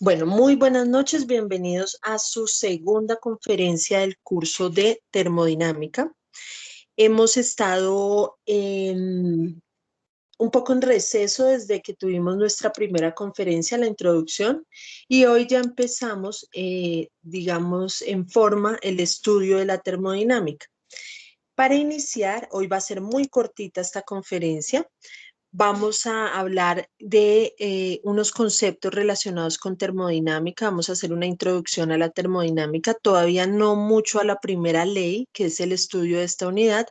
Bueno, muy buenas noches, bienvenidos a su segunda conferencia del curso de termodinámica. Hemos estado un poco en receso desde que tuvimos nuestra primera conferencia, la introducción, y hoy ya empezamos, digamos, en forma el estudio de la termodinámica. Para iniciar, hoy va a ser muy cortita esta conferencia. Vamos a hablar de unos conceptos relacionados con termodinámica. Vamos a hacer una introducción a la termodinámica, todavía no mucho a la primera ley, que es el estudio de esta unidad,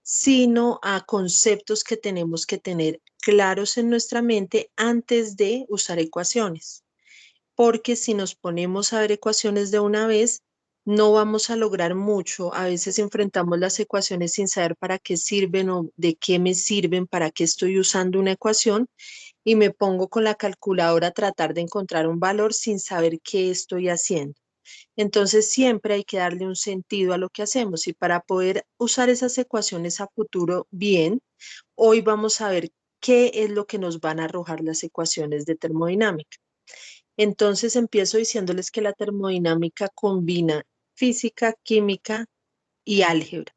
sino a conceptos que tenemos que tener claros en nuestra mente antes de usar ecuaciones. Porque si nos ponemos a ver ecuaciones de una vez, no vamos a lograr mucho. A veces enfrentamos las ecuaciones sin saber para qué sirven o de qué me sirven, para qué estoy usando una ecuación y me pongo con la calculadora a tratar de encontrar un valor sin saber qué estoy haciendo. Entonces siempre hay que darle un sentido a lo que hacemos y para poder usar esas ecuaciones a futuro bien, hoy vamos a ver qué es lo que nos van a arrojar las ecuaciones de termodinámica. Entonces empiezo diciéndoles que la termodinámica combina física, química y álgebra.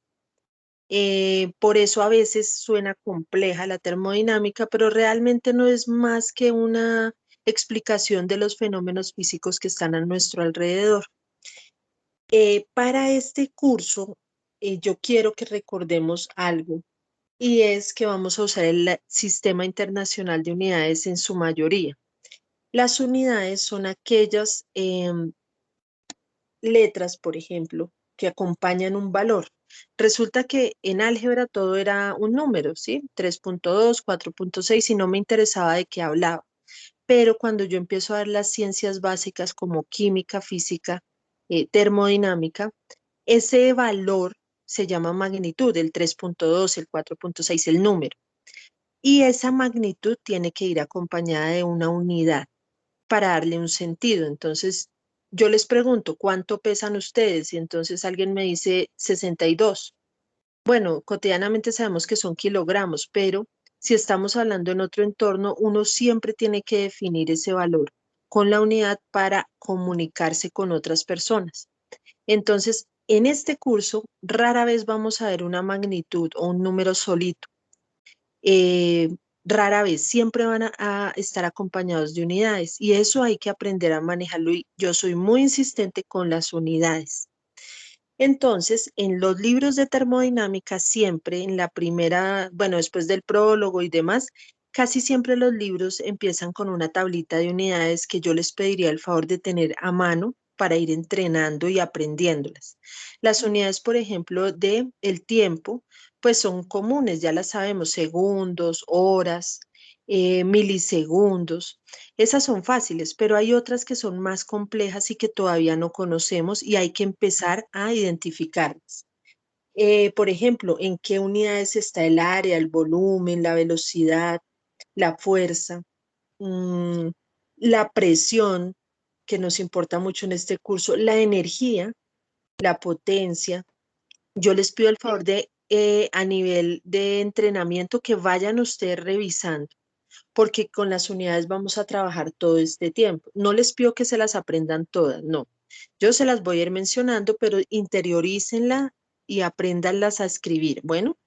Por eso a veces suena compleja la termodinámica, pero realmente no es más que una explicación de los fenómenos físicos que están a nuestro alrededor. Para este curso, yo quiero que recordemos algo, y es que vamos a usar el Sistema Internacional de Unidades en su mayoría. Las unidades son aquellas letras, por ejemplo, que acompañan un valor. Resulta que en álgebra todo era un número, ¿sí? 3.2, 4.6 y no me interesaba de qué hablaba. Pero cuando yo empiezo a ver las ciencias básicas como química, física, termodinámica, ese valor se llama magnitud, el 3.2, el 4.6, el número. Y esa magnitud tiene que ir acompañada de una unidad para darle un sentido. Entonces, yo les pregunto, ¿cuánto pesan ustedes? Y entonces alguien me dice 62. Bueno, cotidianamente sabemos que son kilogramos, pero si estamos hablando en otro entorno, uno siempre tiene que definir ese valor con la unidad para comunicarse con otras personas. Entonces, en este curso, rara vez vamos a ver una magnitud o un número solito. eh, Rara vez, siempre van a estar acompañados de unidades y eso hay que aprender a manejarlo y yo soy muy insistente con las unidades. Entonces, en los libros de termodinámica, siempre en la primera, bueno, después del prólogo y demás, casi siempre los libros empiezan con una tablita de unidades que yo les pediría el favor de tener a mano para ir entrenando y aprendiéndolas. Las unidades, por ejemplo, de el tiempo, pues son comunes, ya las sabemos, segundos, horas, milisegundos. Esas son fáciles, pero hay otras que son más complejas y que todavía no conocemos y hay que empezar a identificarlas. Por ejemplo, ¿en qué unidades está el área, el volumen, la velocidad, la fuerza, mm, la presión, que nos importa mucho en este curso, la energía, la potencia? Yo les pido el favor de, a nivel de entrenamiento, que vayan ustedes revisando porque con las unidades vamos a trabajar todo este tiempo. No les pido que se las aprendan todas, no. Yo se las voy a ir mencionando, pero interiorícenla y apréndanlas a escribir. Bueno,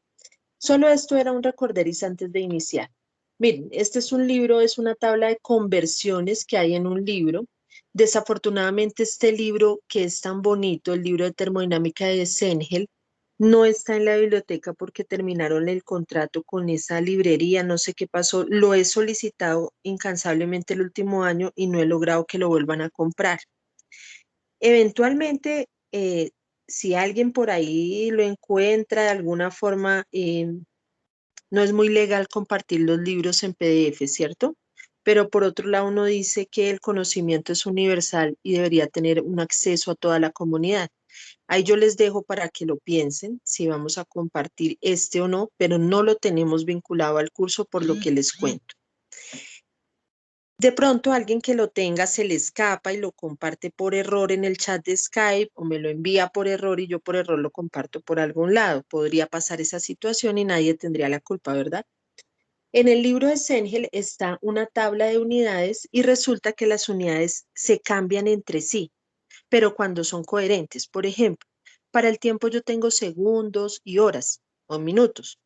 solo esto era un recorderis antes de iniciar. Miren, este es un libro, es una tabla de conversiones que hay en un libro. Desafortunadamente, este libro que es tan bonito, el libro de termodinámica de Sengel, no está en la biblioteca porque terminaron el contrato con esa librería, no sé qué pasó. Lo he solicitado incansablemente el último año y no he logrado que lo vuelvan a comprar. Eventualmente, si alguien por ahí lo encuentra de alguna forma, no es muy legal compartir los libros en PDF, ¿cierto? Pero por otro lado, uno dice que el conocimiento es universal y debería tener un acceso a toda la comunidad. Ahí yo les dejo para que lo piensen, si vamos a compartir este o no, pero no lo tenemos vinculado al curso por lo que les cuento. De pronto alguien que lo tenga se le escapa y lo comparte por error en el chat de Skype o me lo envía por error y yo por error lo comparto por algún lado. Podría pasar esa situación y nadie tendría la culpa, ¿verdad? En el libro de Sengel está una tabla de unidades y resulta que las unidades se cambian entre sí, pero cuando son coherentes. Por ejemplo, para el tiempo yo tengo segundos y horas o minutos.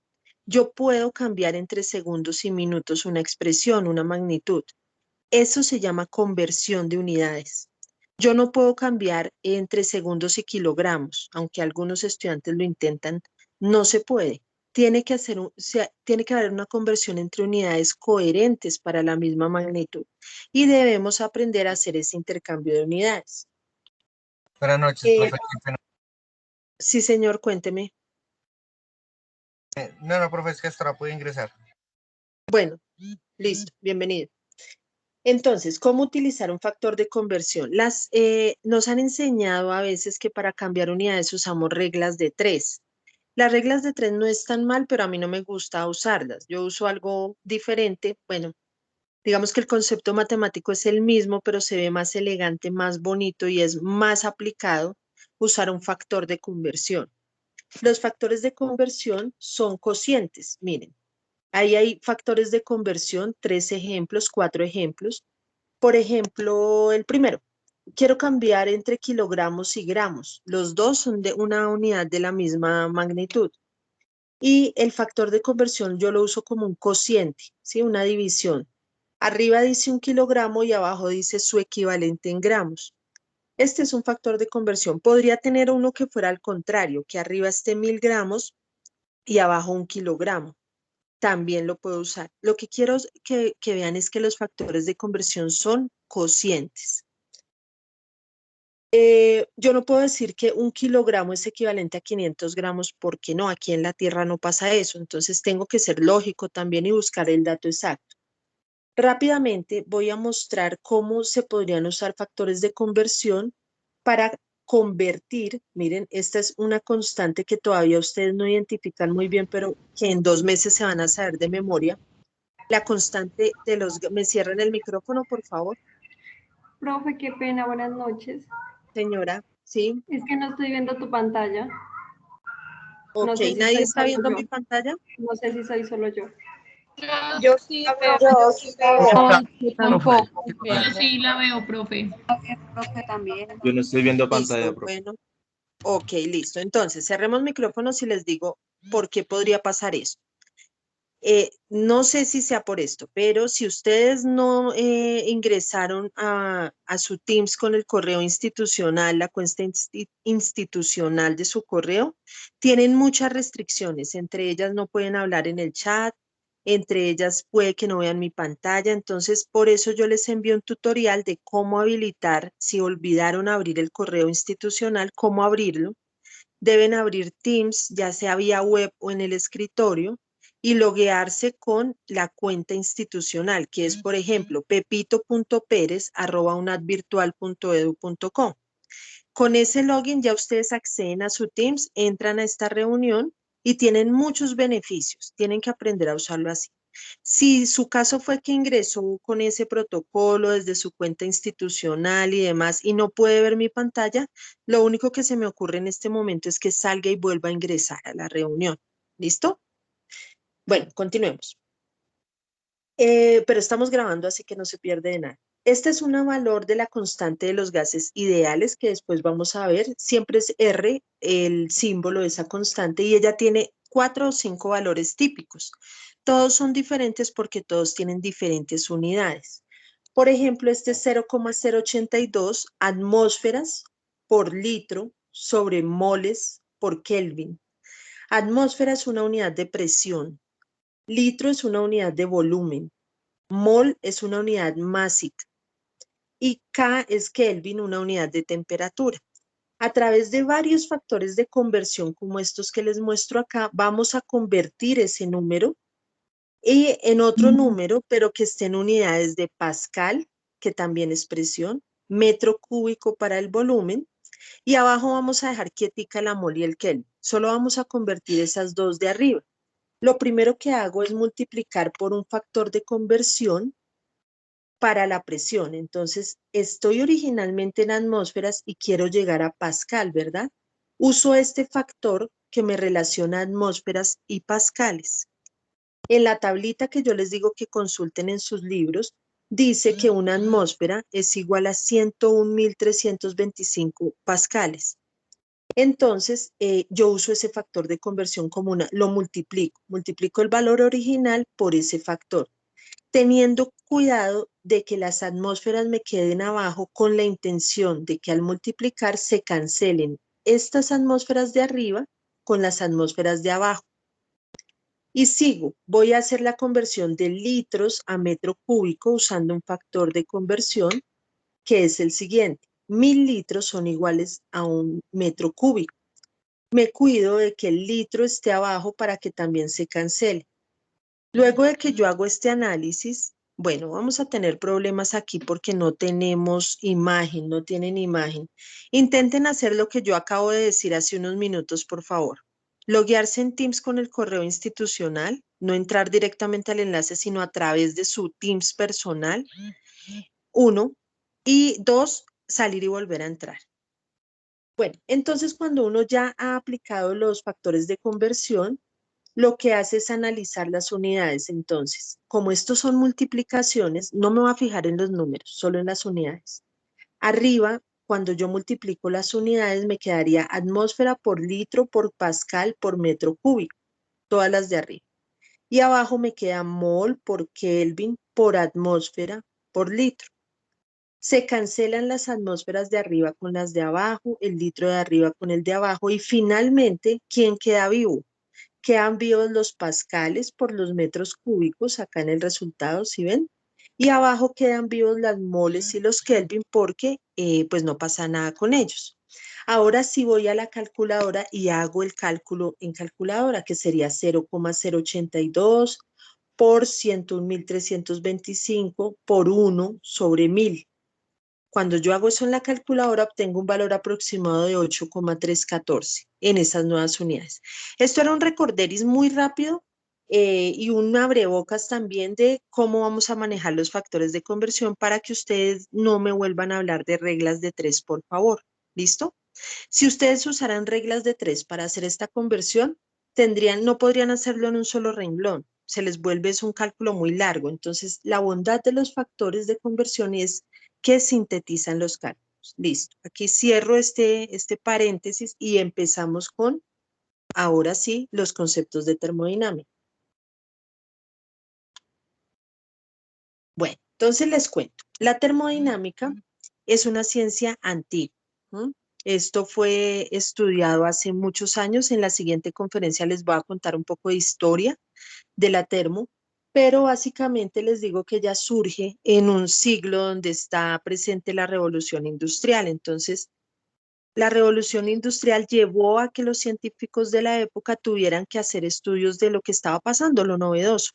Yo puedo cambiar entre segundos y minutos una expresión, una magnitud. Eso se llama conversión de unidades. Yo no puedo cambiar entre segundos y kilogramos, aunque algunos estudiantes lo intentan, no se puede. Tiene que haber una conversión entre unidades coherentes para la misma magnitud y debemos aprender a hacer ese intercambio de unidades. Buenas noches, Eh, profe. sí, señor, cuénteme. No, profe, es que hasta ahora puede ingresar. Bueno, listo, bienvenido. Entonces, ¿cómo utilizar un factor de conversión? Nos han enseñado a veces que para cambiar unidades usamos reglas de tres. Las reglas de tres no están mal, pero a mí no me gusta usarlas. Yo uso algo diferente. Bueno, digamos que el concepto matemático es el mismo, pero se ve más elegante, más bonito y es más aplicado usar un factor de conversión. Los factores de conversión son cocientes. Miren, ahí hay factores de conversión, 3 ejemplos, 4 ejemplos. Por ejemplo, el primero, quiero cambiar entre kilogramos y gramos. Los dos son de una unidad de la misma magnitud. Y el factor de conversión yo lo uso como un cociente, ¿sí? Una división. Arriba dice 1 kilogramo y abajo dice su equivalente en gramos. Este es un factor de conversión. Podría tener uno que fuera al contrario, que arriba esté 1000 gramos y abajo 1 kilogramo. También lo puedo usar. Lo que quiero que vean es que los factores de conversión son cocientes. Yo no puedo decir que 1 kilogramo es equivalente a 500 gramos porque no, aquí en la Tierra no pasa eso. Entonces tengo que ser lógico también y buscar el dato exacto. Rápidamente voy a mostrar cómo se podrían usar factores de conversión para convertir. Miren, esta es una constante que todavía ustedes no identifican muy bien, pero que en 2 meses se van a saber de memoria. La constante de los... ¿Me cierran el micrófono, por favor? Profe, qué pena, buenas noches. Señora, ¿sí? Es que no estoy viendo tu pantalla. Ok, No sé si ¿nadie soy está solo viendo yo. mi pantalla? No sé si soy solo yo. Yo sí la veo, Yo sí la veo. No, yo tampoco. Profe, Yo sí la veo, profe. Profe también. Yo no estoy viendo pantalla, Listo, profe. bueno. Ok, listo. Entonces, cerremos micrófonos y les digo por qué podría pasar eso. No sé si sea por esto, pero si ustedes no ingresaron a su Teams con el correo institucional, la cuenta institucional de su correo, tienen muchas restricciones. Entre ellas no pueden hablar en el chat, entre ellas puede que no vean mi pantalla. Entonces, por eso yo les envío un tutorial de cómo habilitar, si olvidaron abrir el correo institucional, cómo abrirlo. Deben abrir Teams, ya sea vía web o en el escritorio, y loguearse con la cuenta institucional, que es, por ejemplo, pepito.perez@unadvirtual.edu.co. Con ese login ya ustedes acceden a su Teams, entran a esta reunión y tienen muchos beneficios. Tienen que aprender a usarlo así. Si su caso fue que ingresó con ese protocolo desde su cuenta institucional y demás y no puede ver mi pantalla, lo único que se me ocurre en este momento es que salga y vuelva a ingresar a la reunión. ¿Listo? Bueno, continuemos. Pero estamos grabando, así que no se pierde de nada. Este es un valor de la constante de los gases ideales que después vamos a ver. Siempre es R, el símbolo de esa constante, y ella tiene 4 o 5 valores típicos. Todos son diferentes porque todos tienen diferentes unidades. Por ejemplo, este es 0,082 atmósferas por litro sobre moles por Kelvin. Atmósfera es una unidad de presión. Litro es una unidad de volumen. Mol es una unidad másica y K es Kelvin, una unidad de temperatura. A través de varios factores de conversión como estos que les muestro acá, vamos a convertir ese número y en otro número, pero que esté en unidades de Pascal, que también es presión, metro cúbico para el volumen, y abajo vamos a dejar quietica la mol y el Kelvin. Solo vamos a convertir esas dos de arriba. Lo primero que hago es multiplicar por un factor de conversión para la presión. Entonces, estoy originalmente en atmósferas y quiero llegar a Pascal, ¿verdad? Uso este factor que me relaciona atmósferas y pascales. En la tablita que yo les digo que consulten en sus libros, dice que una atmósfera es igual a 101.325 pascales. Entonces, yo uso ese factor de conversión común, lo multiplico el valor original por ese factor, teniendo cuidado de que las atmósferas me queden abajo con la intención de que al multiplicar se cancelen estas atmósferas de arriba con las atmósferas de abajo. Y sigo, voy a hacer la conversión de litros a metro cúbico usando un factor de conversión que es el siguiente. 1000 litros son iguales a un metro cúbico. Me cuido de que el litro esté abajo para que también se cancele. Luego de que yo hago este análisis, bueno, vamos a tener problemas aquí porque no tenemos imagen, no tienen imagen. Intenten hacer lo que yo acabo de decir hace unos minutos, por favor. Loguearse en Teams con el correo institucional, no entrar directamente al enlace, sino a través de su Teams personal. 1. Y 2, salir y volver a entrar. Bueno, entonces cuando uno ya ha aplicado los factores de conversión, lo que hace es analizar las unidades. Entonces, como estos son multiplicaciones, no me voy a fijar en los números, solo en las unidades. Arriba, cuando yo multiplico las unidades, me quedaría atmósfera por litro, por pascal, por metro cúbico, todas las de arriba. Y abajo me queda mol por Kelvin, por atmósfera, por litro. Se cancelan las atmósferas de arriba con las de abajo, el litro de arriba con el de abajo y finalmente, ¿quién queda vivo? Quedan vivos los pascales por los metros cúbicos acá en el resultado, ¿sí ven? Y abajo quedan vivos las moles y los Kelvin porque pues no pasa nada con ellos. Ahora sí voy a la calculadora y hago el cálculo en calculadora, que sería 0,082 por 101.325 por 1 sobre 1000. Cuando yo hago eso en la calculadora, obtengo un valor aproximado de 8,314 en esas nuevas unidades. Esto era un recorderis muy rápido y un abrebocas también de cómo vamos a manejar los factores de conversión para que ustedes no me vuelvan a hablar de reglas de 3, por favor. ¿Listo? Si ustedes usaran reglas de 3 para hacer esta conversión, no podrían hacerlo en un solo renglón. Se les vuelve un cálculo muy largo. Entonces, la bondad de los factores de conversión es que sintetizan los cálculos. Listo. Aquí cierro este paréntesis y empezamos con, ahora sí, los conceptos de termodinámica. Bueno, entonces les cuento. La termodinámica es una ciencia antigua. Esto fue estudiado hace muchos años. En la siguiente conferencia les voy a contar un poco de historia de la termo, pero básicamente les digo que ya surge en un siglo donde está presente la revolución industrial. Entonces, la revolución industrial llevó a que los científicos de la época tuvieran que hacer estudios de lo que estaba pasando, lo novedoso.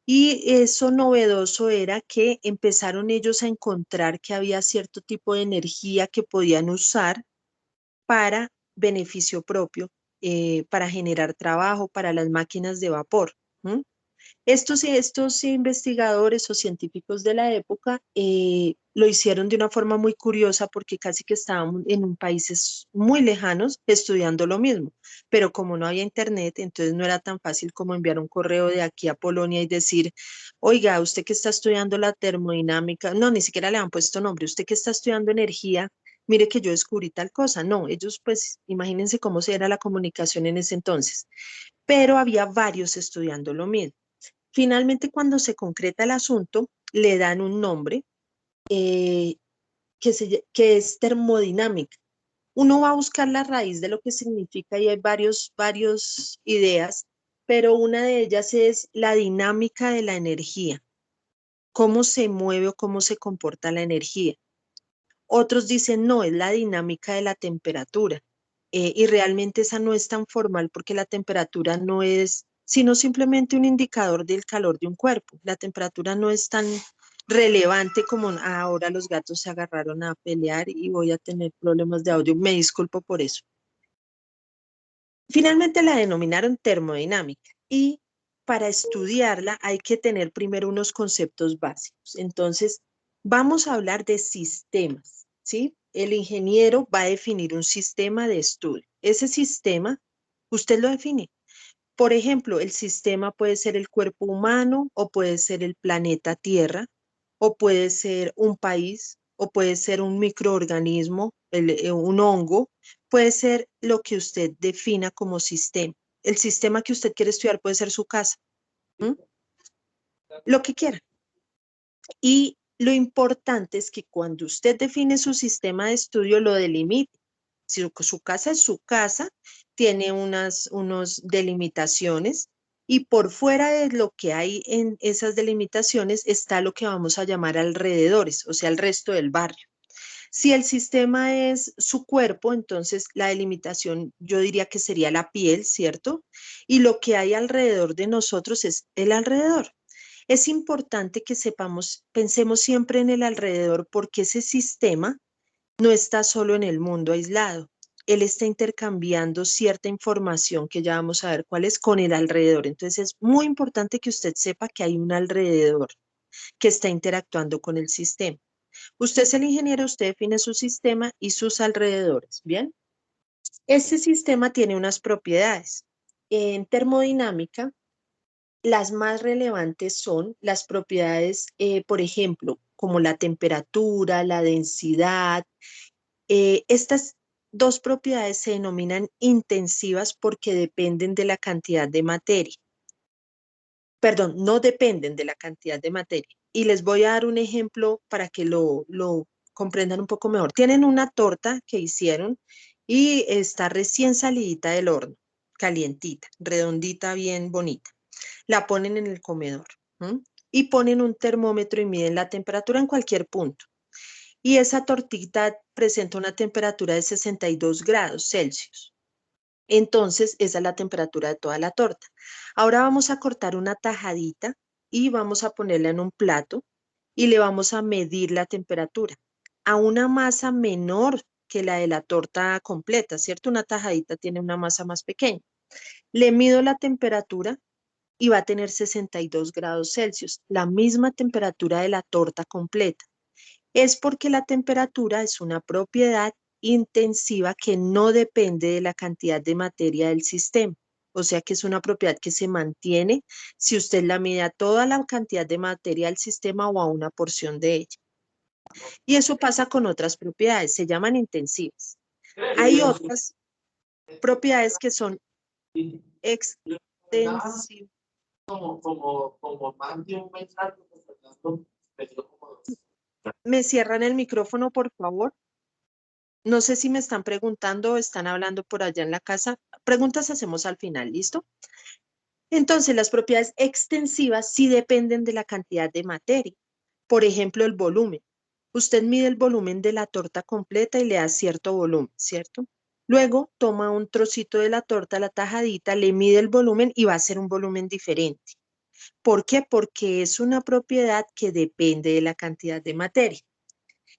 Y eso novedoso era que empezaron ellos a encontrar que había cierto tipo de energía que podían usar para beneficio propio, para generar trabajo para las máquinas de vapor. Estos investigadores o científicos de la época lo hicieron de una forma muy curiosa porque casi que estábamos en países muy lejanos estudiando lo mismo, pero como no había internet, entonces no era tan fácil como enviar un correo de aquí a Polonia y decir, oiga, usted que está estudiando la termodinámica, no, ni siquiera le han puesto nombre, usted que está estudiando energía, mire que yo descubrí tal cosa. No, ellos pues imagínense cómo era la comunicación en ese entonces, pero había varios estudiando lo mismo. Finalmente, cuando se concreta el asunto, le dan un nombre que es termodinámica. Uno va a buscar la raíz de lo que significa y hay varias ideas, pero una de ellas es la dinámica de la energía, cómo se mueve o cómo se comporta la energía. Otros dicen, no, es la dinámica de la temperatura. Y realmente esa no es tan formal porque la temperatura no es, sino simplemente un indicador del calor de un cuerpo. La temperatura no es tan relevante como ahora los gatos se agarraron a pelear y voy a tener problemas de audio. Me disculpo por eso. Finalmente la denominaron termodinámica y para estudiarla hay que tener primero unos conceptos básicos. Entonces, vamos a hablar de sistemas, ¿sí? El ingeniero va a definir un sistema de estudio. Ese sistema, usted lo define. Por ejemplo, el sistema puede ser el cuerpo humano o puede ser el planeta Tierra o puede ser un país o puede ser un microorganismo, un hongo, puede ser lo que usted defina como sistema. El sistema que usted quiere estudiar puede ser su casa, lo que quiera. Y lo importante es que cuando usted define su sistema de estudio, lo delimite. Si su casa es su casa, tiene unas delimitaciones y por fuera de lo que hay en esas delimitaciones está lo que vamos a llamar alrededores, o sea, el resto del barrio. Si el sistema es su cuerpo, entonces la delimitación yo diría que sería la piel, ¿cierto? Y lo que hay alrededor de nosotros es el alrededor. Es importante que sepamos, pensemos siempre en el alrededor porque ese sistema no está solo en el mundo aislado. Él está intercambiando cierta información que ya vamos a ver cuál es con el alrededor. Entonces es muy importante que usted sepa que hay un alrededor que está interactuando con el sistema. Usted es el ingeniero, usted define su sistema y sus alrededores, ¿bien? Ese sistema tiene unas propiedades. En termodinámica, las más relevantes son las propiedades, por ejemplo, como la temperatura, la densidad. Estas dos propiedades se denominan intensivas porque dependen de la cantidad de materia. Perdón, no dependen de la cantidad de materia. Y les voy a dar un ejemplo para que lo comprendan un poco mejor. Tienen una torta que hicieron y está recién salidita del horno, calientita, redondita, bien bonita. La ponen en el comedor, ¿m? Y ponen un termómetro y miden la temperatura en cualquier punto. Y esa tortita presenta una temperatura de 62 grados Celsius. Entonces, esa es la temperatura de toda la torta. Ahora vamos a cortar una tajadita y vamos a ponerla en un plato y le vamos a medir la temperatura a una masa menor que la de la torta completa, ¿cierto? Una tajadita tiene una masa más pequeña. Le mido la temperatura y va a tener 62 grados Celsius, la misma temperatura de la torta completa. Es porque la temperatura es una propiedad intensiva que no depende de la cantidad de materia del sistema. O sea que es una propiedad que se mantiene si usted la mide a toda la cantidad de materia del sistema o a una porción de ella. Y eso pasa con otras propiedades, se llaman intensivas. Hay otras propiedades que son extensivas. ¿Me cierran el micrófono, por favor? No sé si me están preguntando o están hablando por allá en la casa. Preguntas hacemos al final, ¿listo? Entonces, las propiedades extensivas sí dependen de la cantidad de materia. Por ejemplo, el volumen. Usted mide el volumen de la torta completa y le da cierto volumen, ¿cierto? Luego toma un trocito de la torta, la tajadita, le mide el volumen y va a ser un volumen diferente. ¿Por qué? Porque es una propiedad que depende de la cantidad de materia.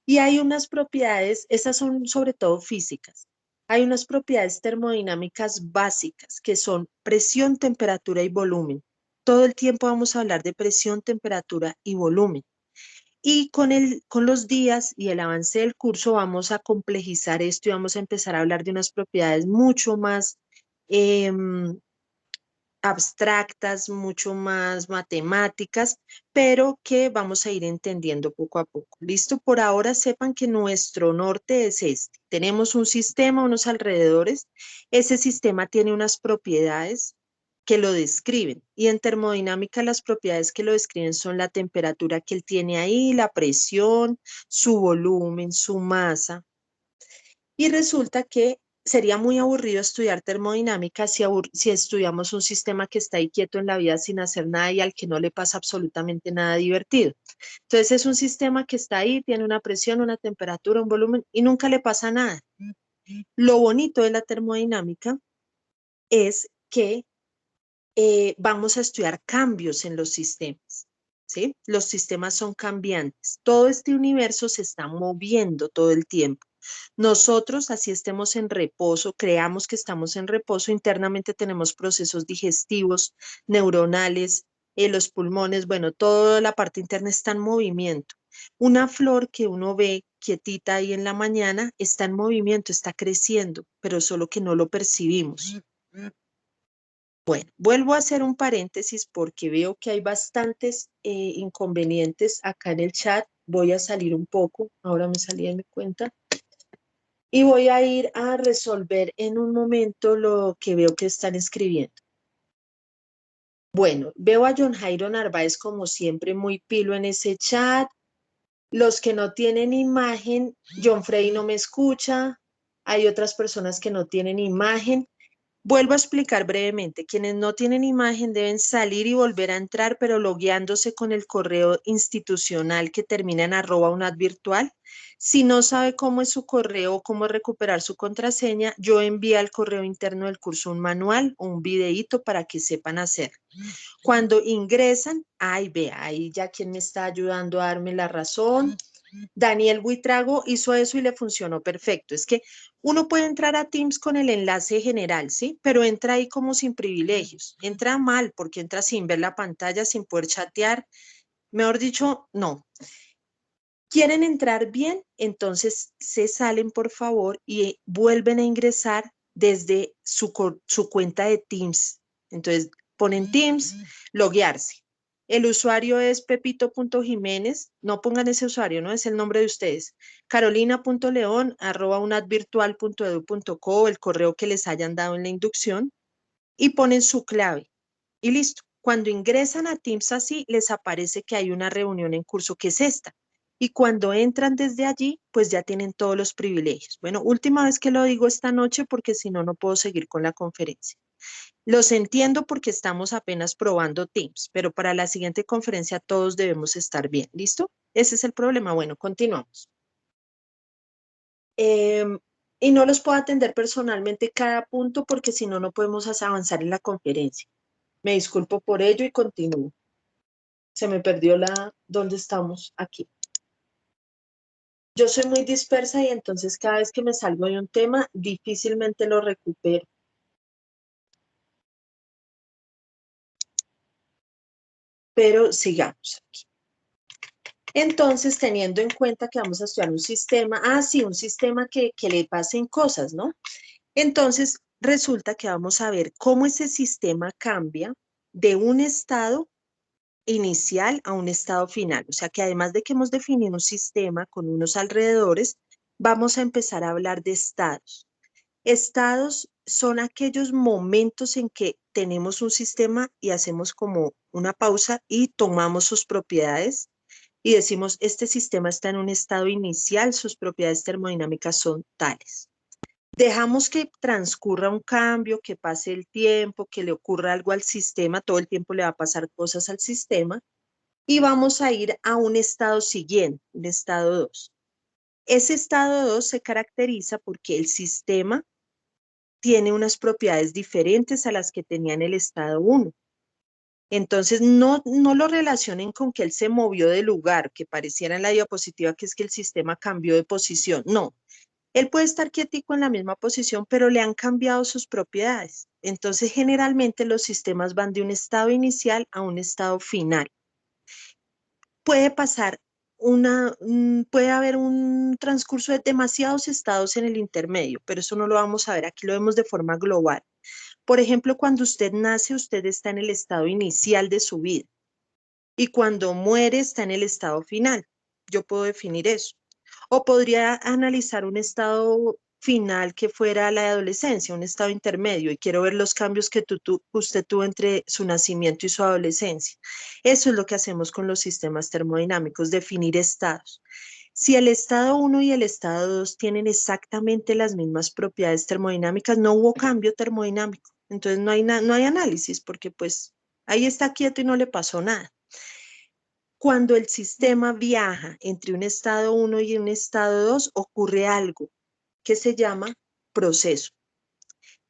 Y hay unas propiedades, esas son sobre todo físicas. Hay unas propiedades termodinámicas básicas que son presión, temperatura y volumen. Todo el tiempo vamos a hablar de presión, temperatura y volumen. Y con los días y el avance del curso vamos a complejizar esto y vamos a empezar a hablar de unas propiedades mucho más abstractas, mucho más matemáticas, pero que vamos a ir entendiendo poco a poco. ¿Listo? Por ahora sepan que nuestro norte es este. Tenemos un sistema, unos alrededores. Ese sistema tiene unas propiedades que lo describen. Y en termodinámica las propiedades que lo describen son la temperatura que él tiene ahí, la presión, su volumen, su masa. Y resulta que sería muy aburrido estudiar termodinámica si estudiamos un sistema que está ahí quieto en la vida sin hacer nada y al que no le pasa absolutamente nada divertido. Entonces es un sistema que está ahí, tiene una presión, una temperatura, un volumen y nunca le pasa nada. Lo bonito de la termodinámica es que vamos a estudiar cambios en los sistemas. ¿Sí? Los sistemas son cambiantes. Todo este universo se está moviendo todo el tiempo. Nosotros, así estemos en reposo, creamos que estamos en reposo, internamente tenemos procesos digestivos, neuronales, los pulmones, bueno, toda la parte interna está en movimiento. Una flor que uno ve quietita ahí en la mañana está en movimiento, está creciendo, pero solo que no lo percibimos. Bueno, vuelvo a hacer un paréntesis porque veo que hay bastantes inconvenientes acá en el chat. Voy a salir un poco, ahora me salí de mi cuenta. Y voy a ir a resolver en un momento lo que veo que están escribiendo. Bueno, veo a John Jairo Narváez como siempre muy pilo en ese chat. Los que no tienen imagen, John Frey no me escucha. Hay otras personas que no tienen imagen. Vuelvo a explicar brevemente. Quienes no tienen imagen deben salir y volver a entrar, pero logueándose con el correo institucional que termina en @unadvirtual. Si no sabe cómo es su correo o cómo recuperar su contraseña, yo envío al correo interno del curso un manual o un videíto para que sepan hacer. Cuando ingresan, vea, ahí ya quien me está ayudando a darme la razón. Daniel Buitrago hizo eso y le funcionó perfecto. Es que uno puede entrar a Teams con el enlace general, ¿sí? Pero entra ahí como sin privilegios. Entra mal porque entra sin ver la pantalla, sin poder chatear. Mejor dicho, no. ¿Quieren entrar bien? Entonces se salen, por favor, y vuelven a ingresar desde su cuenta de Teams. Entonces ponen Teams, loguearse. El usuario es pepito.jiménez, no pongan ese usuario, no es el nombre de ustedes. carolina.leon@unadvirtual.edu.co, el correo que les hayan dado en la inducción, y ponen su clave. Y listo. Cuando ingresan a Teams así, les aparece que hay una reunión en curso, que es esta. Y cuando entran desde allí, pues ya tienen todos los privilegios. Bueno, última vez que lo digo esta noche porque si no, no puedo seguir con la conferencia. Los entiendo porque estamos apenas probando Teams, pero para la siguiente conferencia todos debemos estar bien. ¿Listo? Ese es el problema. Bueno, continuamos. Y no los puedo atender personalmente cada punto porque si no, no podemos avanzar en la conferencia. Me disculpo por ello y continúo. Se me perdió ¿dónde estamos? Aquí. Yo soy muy dispersa y entonces cada vez que me salgo de un tema, difícilmente lo recupero. Pero sigamos aquí. Entonces, teniendo en cuenta que vamos a estudiar un sistema, sí, un sistema que le pasen cosas, ¿no? Entonces, resulta que vamos a ver cómo ese sistema cambia de un estado inicial a un estado final. O sea que además de que hemos definido un sistema con unos alrededores, vamos a empezar a hablar de estados. Estados son aquellos momentos en que tenemos un sistema y hacemos como una pausa y tomamos sus propiedades y decimos, este sistema está en un estado inicial, sus propiedades termodinámicas son tales. Dejamos que transcurra un cambio, que pase el tiempo, que le ocurra algo al sistema, todo el tiempo le va a pasar cosas al sistema, y vamos a ir a un estado siguiente, un estado 2. Ese estado 2 se caracteriza porque el sistema tiene unas propiedades diferentes a las que tenía en el estado 1. Entonces, no lo relacionen con que él se movió de lugar, que pareciera en la diapositiva que es que el sistema cambió de posición. No, él puede estar quietico en la misma posición, pero le han cambiado sus propiedades. Entonces, generalmente los sistemas van de un estado inicial a un estado final. Puede pasar puede haber un transcurso de demasiados estados en el intermedio, pero eso no lo vamos a ver, aquí lo vemos de forma global. Por ejemplo, cuando usted nace, usted está en el estado inicial de su vida y cuando muere está en el estado final. Yo puedo definir eso. O podría analizar un estado final que fuera la adolescencia, un estado intermedio, y quiero ver los cambios que usted tuvo entre su nacimiento y su adolescencia. Eso es lo que hacemos con los sistemas termodinámicos, definir estados. Si el estado 1 y el estado 2 tienen exactamente las mismas propiedades termodinámicas, no hubo cambio termodinámico. Entonces no hay análisis porque pues ahí está quieto y no le pasó nada. Cuando el sistema viaja entre un estado 1 y un estado 2, ocurre algo que se llama proceso.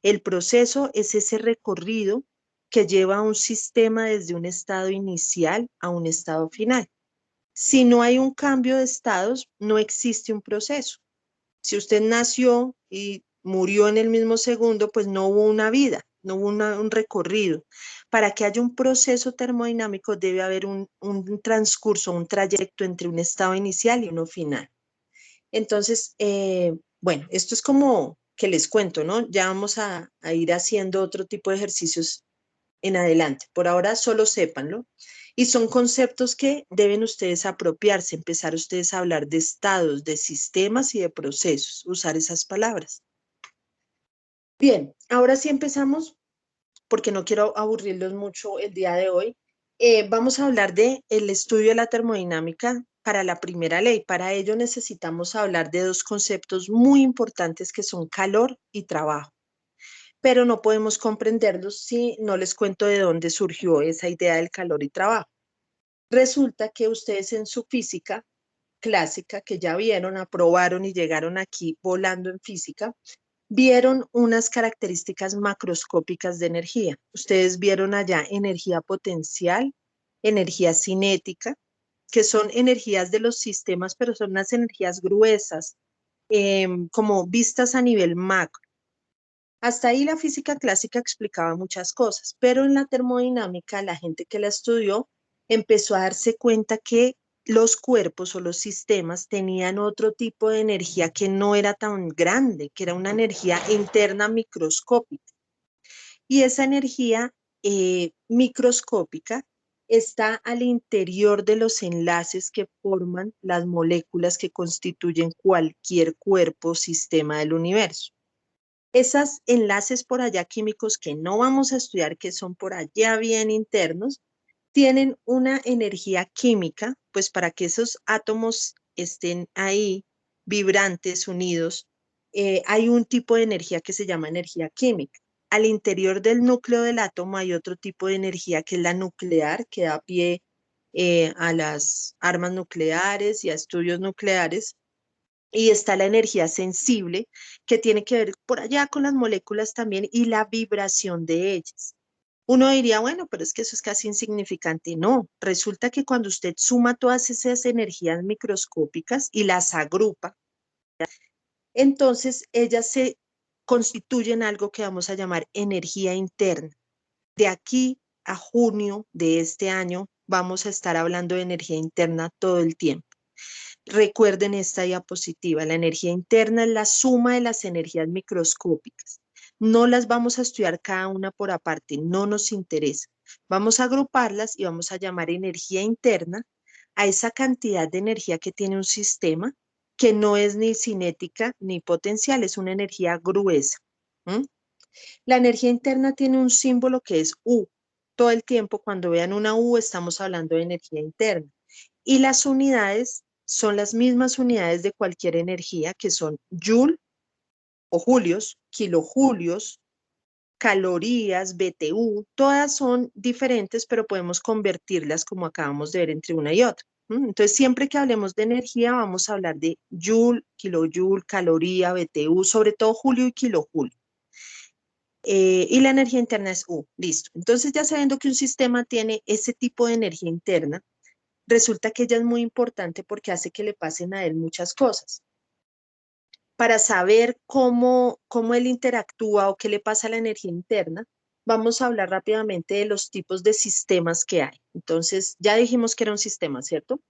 El proceso es ese recorrido que lleva a un sistema desde un estado inicial a un estado final. Si no hay un cambio de estados, no existe un proceso. Si usted nació y murió en el mismo segundo, pues no hubo una vida, no hubo un recorrido. Para que haya un proceso termodinámico debe haber un transcurso, un trayecto entre un estado inicial y uno final. Entonces, bueno, esto es como que les cuento, ¿no? Ya vamos a ir haciendo otro tipo de ejercicios en adelante. Por ahora solo sépanlo. Y son conceptos que deben ustedes apropiarse, empezar ustedes a hablar de estados, de sistemas y de procesos, usar esas palabras. Bien, ahora sí empezamos, porque no quiero aburrirlos mucho el día de hoy. Vamos a hablar del estudio de la termodinámica para la primera ley. Para ello necesitamos hablar de dos conceptos muy importantes que son calor y trabajo. Pero no podemos comprenderlos si no les cuento de dónde surgió esa idea del calor y trabajo. Resulta que ustedes en su física clásica, que ya vieron, aprobaron y llegaron aquí volando en física, vieron unas características macroscópicas de energía. Ustedes vieron allá energía potencial, energía cinética, que son energías de los sistemas, pero son unas energías gruesas, como vistas a nivel macro. Hasta ahí la física clásica explicaba muchas cosas, pero en la termodinámica la gente que la estudió empezó a darse cuenta que los cuerpos o los sistemas tenían otro tipo de energía que no era tan grande, que era una energía interna microscópica. Y esa energía microscópica está al interior de los enlaces que forman las moléculas que constituyen cualquier cuerpo o sistema del universo. Esos enlaces por allá químicos que no vamos a estudiar, que son por allá bien internos, tienen una energía química, pues para que esos átomos estén ahí vibrantes, unidos, hay un tipo de energía que se llama energía química. Al interior del núcleo del átomo hay otro tipo de energía que es la nuclear, que da pie a las armas nucleares y a estudios nucleares. Y está la energía sensible, que tiene que ver por allá con las moléculas también y la vibración de ellas. Uno diría, bueno, pero es que eso es casi insignificante. No, resulta que cuando usted suma todas esas energías microscópicas y las agrupa, entonces ellas se constituyen algo que vamos a llamar energía interna. De aquí a junio de este año vamos a estar hablando de energía interna todo el tiempo. Recuerden esta diapositiva, la energía interna es la suma de las energías microscópicas. No las vamos a estudiar cada una por aparte, no nos interesa. Vamos a agruparlas y vamos a llamar energía interna a esa cantidad de energía que tiene un sistema que no es ni cinética ni potencial, es una energía gruesa. La energía interna tiene un símbolo que es U. Todo el tiempo cuando vean una U estamos hablando de energía interna. Y las unidades son las mismas unidades de cualquier energía, que son joule o julios, kilojulios, calorías, BTU, todas son diferentes, pero podemos convertirlas como acabamos de ver entre una y otra. Entonces, siempre que hablemos de energía, vamos a hablar de joule, kilojoule, caloría, BTU, sobre todo julio y kilojulio. Y la energía interna es U, listo. Entonces, ya sabiendo que un sistema tiene ese tipo de energía interna, resulta que ella es muy importante porque hace que le pasen a él muchas cosas. Para saber cómo él interactúa o qué le pasa a la energía interna, vamos a hablar rápidamente de los tipos de sistemas que hay. Entonces, ya dijimos que era un sistema, ¿cierto?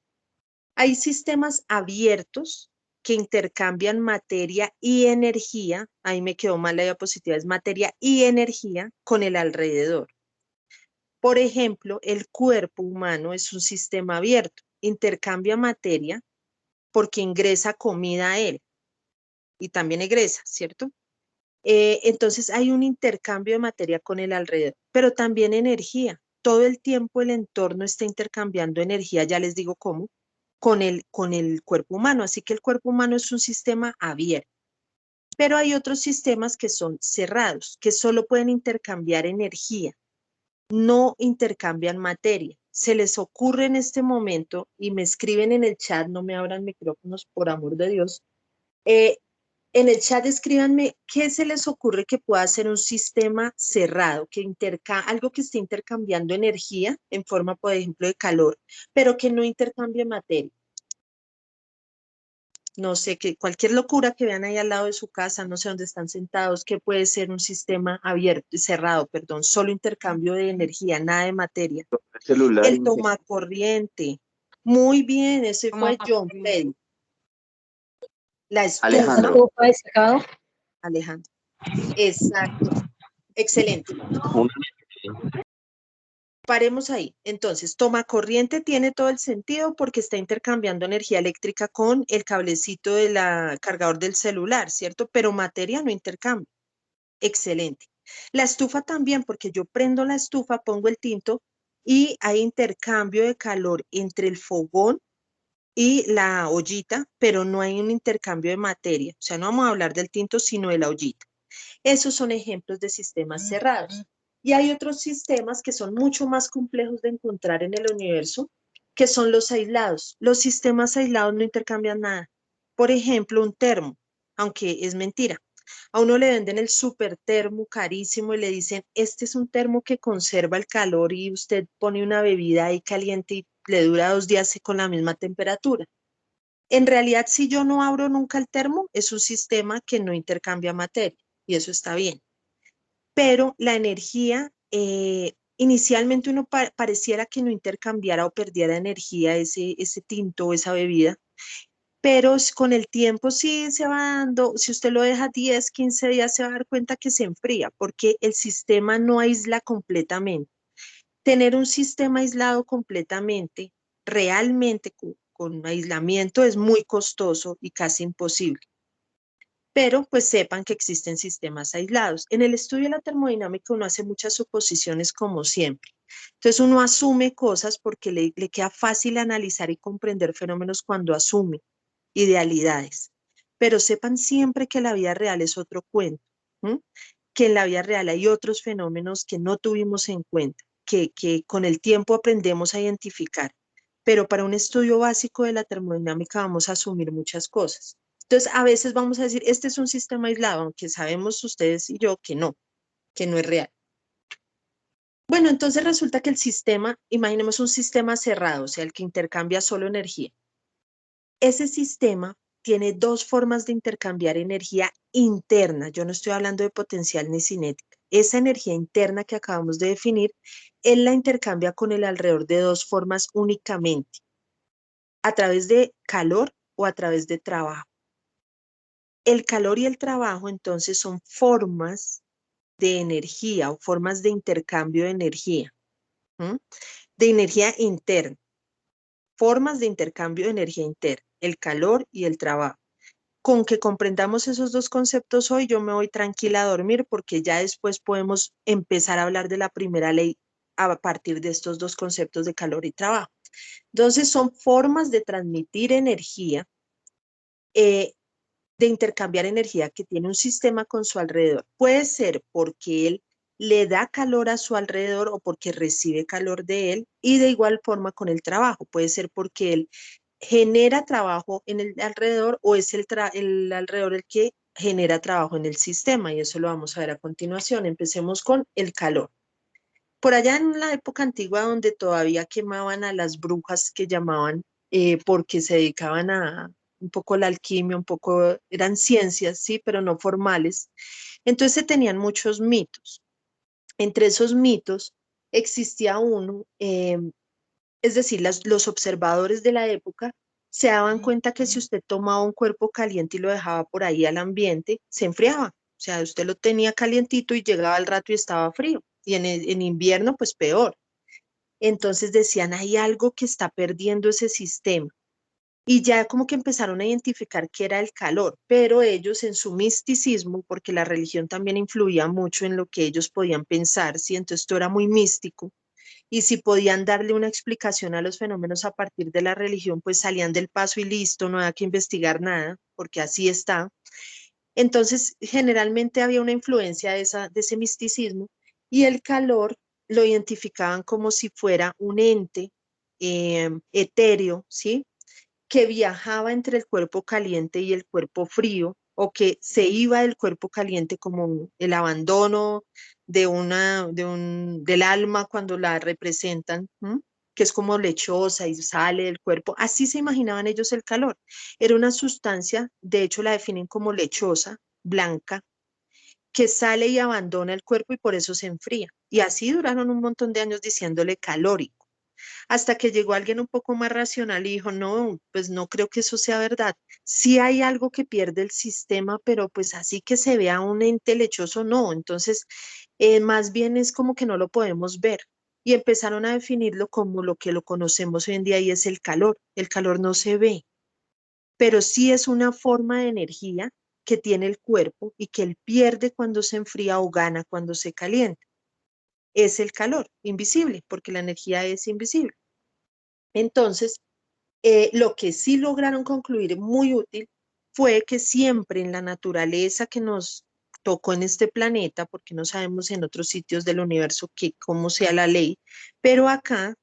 Hay sistemas abiertos que intercambian materia y energía, ahí me quedó mal la diapositiva, es materia y energía con el alrededor. Por ejemplo, el cuerpo humano es un sistema abierto, intercambia materia porque ingresa comida a él y también egresa, ¿cierto? Entonces hay un intercambio de materia con el alrededor, pero también energía. Todo el tiempo el entorno está intercambiando energía, ya les digo cómo, con el cuerpo humano. Así que el cuerpo humano es un sistema abierto. Pero hay otros sistemas que son cerrados, que solo pueden intercambiar energía, no intercambian materia. Se les ocurre en este momento, y me escriben en el chat, no me abran micrófonos, por amor de Dios, en el chat escríbanme qué se les ocurre que pueda ser un sistema cerrado, algo que esté intercambiando energía en forma, por ejemplo, de calor, pero que no intercambie materia. No sé, cualquier locura que vean ahí al lado de su casa, no sé dónde están sentados, que puede ser un sistema cerrado, perdón, solo intercambio de energía, nada de materia. El tomacorriente. Muy bien, ese fue John Freddy. La estufa. Alejandro. Alejandro. Exacto. Excelente. paremos ahí. Entonces, toma corriente tiene todo el sentido porque está intercambiando energía eléctrica con el cablecito del cargador del celular, ¿cierto? Pero materia no intercambia. Excelente. La estufa también, porque yo prendo la estufa, pongo el tinto y hay intercambio de calor entre el fogón y la ollita, pero no hay un intercambio de materia. O sea, no vamos a hablar del tinto, sino de la ollita. Esos son ejemplos de sistemas cerrados. Y hay otros sistemas que son mucho más complejos de encontrar en el universo, que son los aislados. Los sistemas aislados no intercambian nada. Por ejemplo, un termo, aunque es mentira. A uno le venden el super termo carísimo y le dicen, este es un termo que conserva el calor y usted pone una bebida ahí caliente y le dura 2 días con la misma temperatura. En realidad, si yo no abro nunca el termo, es un sistema que no intercambia materia y eso está bien. Pero la energía, inicialmente uno pareciera que no intercambiara o perdiera energía ese tinto o esa bebida, pero con el tiempo sí se va dando, si usted lo deja 10, 15 días, se va a dar cuenta que se enfría, porque el sistema no aísla completamente. Tener un sistema aislado completamente, realmente con aislamiento, es muy costoso y casi imposible. Pero pues sepan que existen sistemas aislados. En el estudio de la termodinámica uno hace muchas suposiciones como siempre. Entonces uno asume cosas porque le queda fácil analizar y comprender fenómenos cuando asume idealidades. Pero sepan siempre que la vida real es otro cuento, ¿m? Que en la vida real hay otros fenómenos que no tuvimos en cuenta, que con el tiempo aprendemos a identificar. Pero para un estudio básico de la termodinámica vamos a asumir muchas cosas. Entonces, a veces vamos a decir, este es un sistema aislado, aunque sabemos ustedes y yo que no es real. Bueno, entonces resulta que el sistema, imaginemos un sistema cerrado, o sea, el que intercambia solo energía. Ese sistema tiene 2 formas de intercambiar energía interna. Yo no estoy hablando de potencial ni cinética. Esa energía interna que acabamos de definir, él la intercambia con el alrededor de 2 formas únicamente, a través de calor o a través de trabajo. El calor y el trabajo entonces son formas de energía o formas de intercambio de energía, ¿m? De energía interna, formas de intercambio de energía interna, el calor y el trabajo. Con que comprendamos esos 2 conceptos hoy, yo me voy tranquila a dormir porque ya después podemos empezar a hablar de la primera ley a partir de estos 2 conceptos de calor y trabajo. Entonces son formas de transmitir energía, de intercambiar energía que tiene un sistema con su alrededor. Puede ser porque él le da calor a su alrededor o porque recibe calor de él, y de igual forma con el trabajo. Puede ser porque él genera trabajo en el alrededor o es el alrededor el que genera trabajo en el sistema, y eso lo vamos a ver a continuación. Empecemos con el calor. Por allá en la época antigua donde todavía quemaban a las brujas que llamaban porque se dedicaban a un poco la alquimia, un poco eran ciencias, sí, pero no formales. Entonces se tenían muchos mitos. Entre esos mitos existía uno, es decir, los observadores de la época se daban cuenta que si usted tomaba un cuerpo caliente y lo dejaba por ahí al ambiente, se enfriaba. O sea, usted lo tenía calientito y llegaba al rato y estaba frío. Y en invierno, pues peor. Entonces decían, hay algo que está perdiendo ese sistema. Y ya como que empezaron a identificar qué era el calor, pero ellos en su misticismo, porque la religión también influía mucho en lo que ellos podían pensar, ¿sí? Entonces esto era muy místico. Y si podían darle una explicación a los fenómenos a partir de la religión, pues salían del paso y listo, no había que investigar nada, porque así está. Entonces, generalmente había una influencia de ese misticismo, y el calor lo identificaban como si fuera un ente etéreo, ¿sí? Que viajaba entre el cuerpo caliente y el cuerpo frío, o que se iba del cuerpo caliente como el abandono del alma cuando la representan, ¿m? Que es como lechosa y sale del cuerpo. Así se imaginaban ellos el calor. Era una sustancia, de hecho la definen como lechosa, blanca, que sale y abandona el cuerpo y por eso se enfría. Y así duraron un montón de años diciéndole calórico, hasta que llegó alguien un poco más racional y dijo, no, pues no creo que eso sea verdad. Sí hay algo que pierde el sistema, pero pues así que se vea un ente lechoso, no. Entonces, más bien es como que no lo podemos ver. y empezaron a definirlo como lo que lo conocemos hoy en día y es el calor. El calor no se ve, pero sí es una forma de energía que tiene el cuerpo y que él pierde cuando se enfría o gana cuando se calienta. Es el calor, invisible, porque la energía es invisible. Entonces, lo que sí lograron concluir muy útil fue que siempre en la naturaleza que nos tocó en este planeta, porque no sabemos en otros sitios del universo cómo sea la ley, pero acá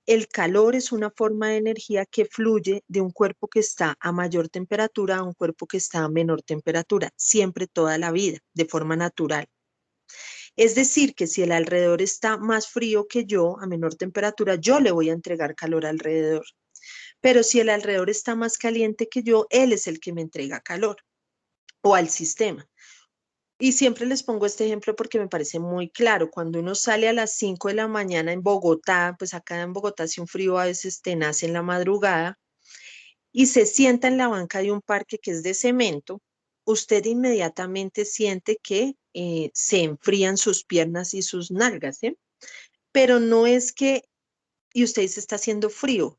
el calor es una forma de energía que fluye de un cuerpo que está a mayor temperatura a un cuerpo que está a menor temperatura, siempre toda la vida, de forma natural. Es decir, que si el alrededor está más frío que yo, a menor temperatura, yo le voy a entregar calor alrededor. Pero si el alrededor está más caliente que yo, él es el que me entrega calor o al sistema. Y siempre les pongo este ejemplo porque me parece muy claro. Cuando uno sale a las 5 de la mañana en Bogotá, pues acá en Bogotá hace un frío a veces tenaz en la madrugada, y se sienta en la banca de un parque que es de cemento, usted inmediatamente siente que se enfrían sus piernas y sus nalgas, ¿eh? Pero no es que, y usted dice, está haciendo frío.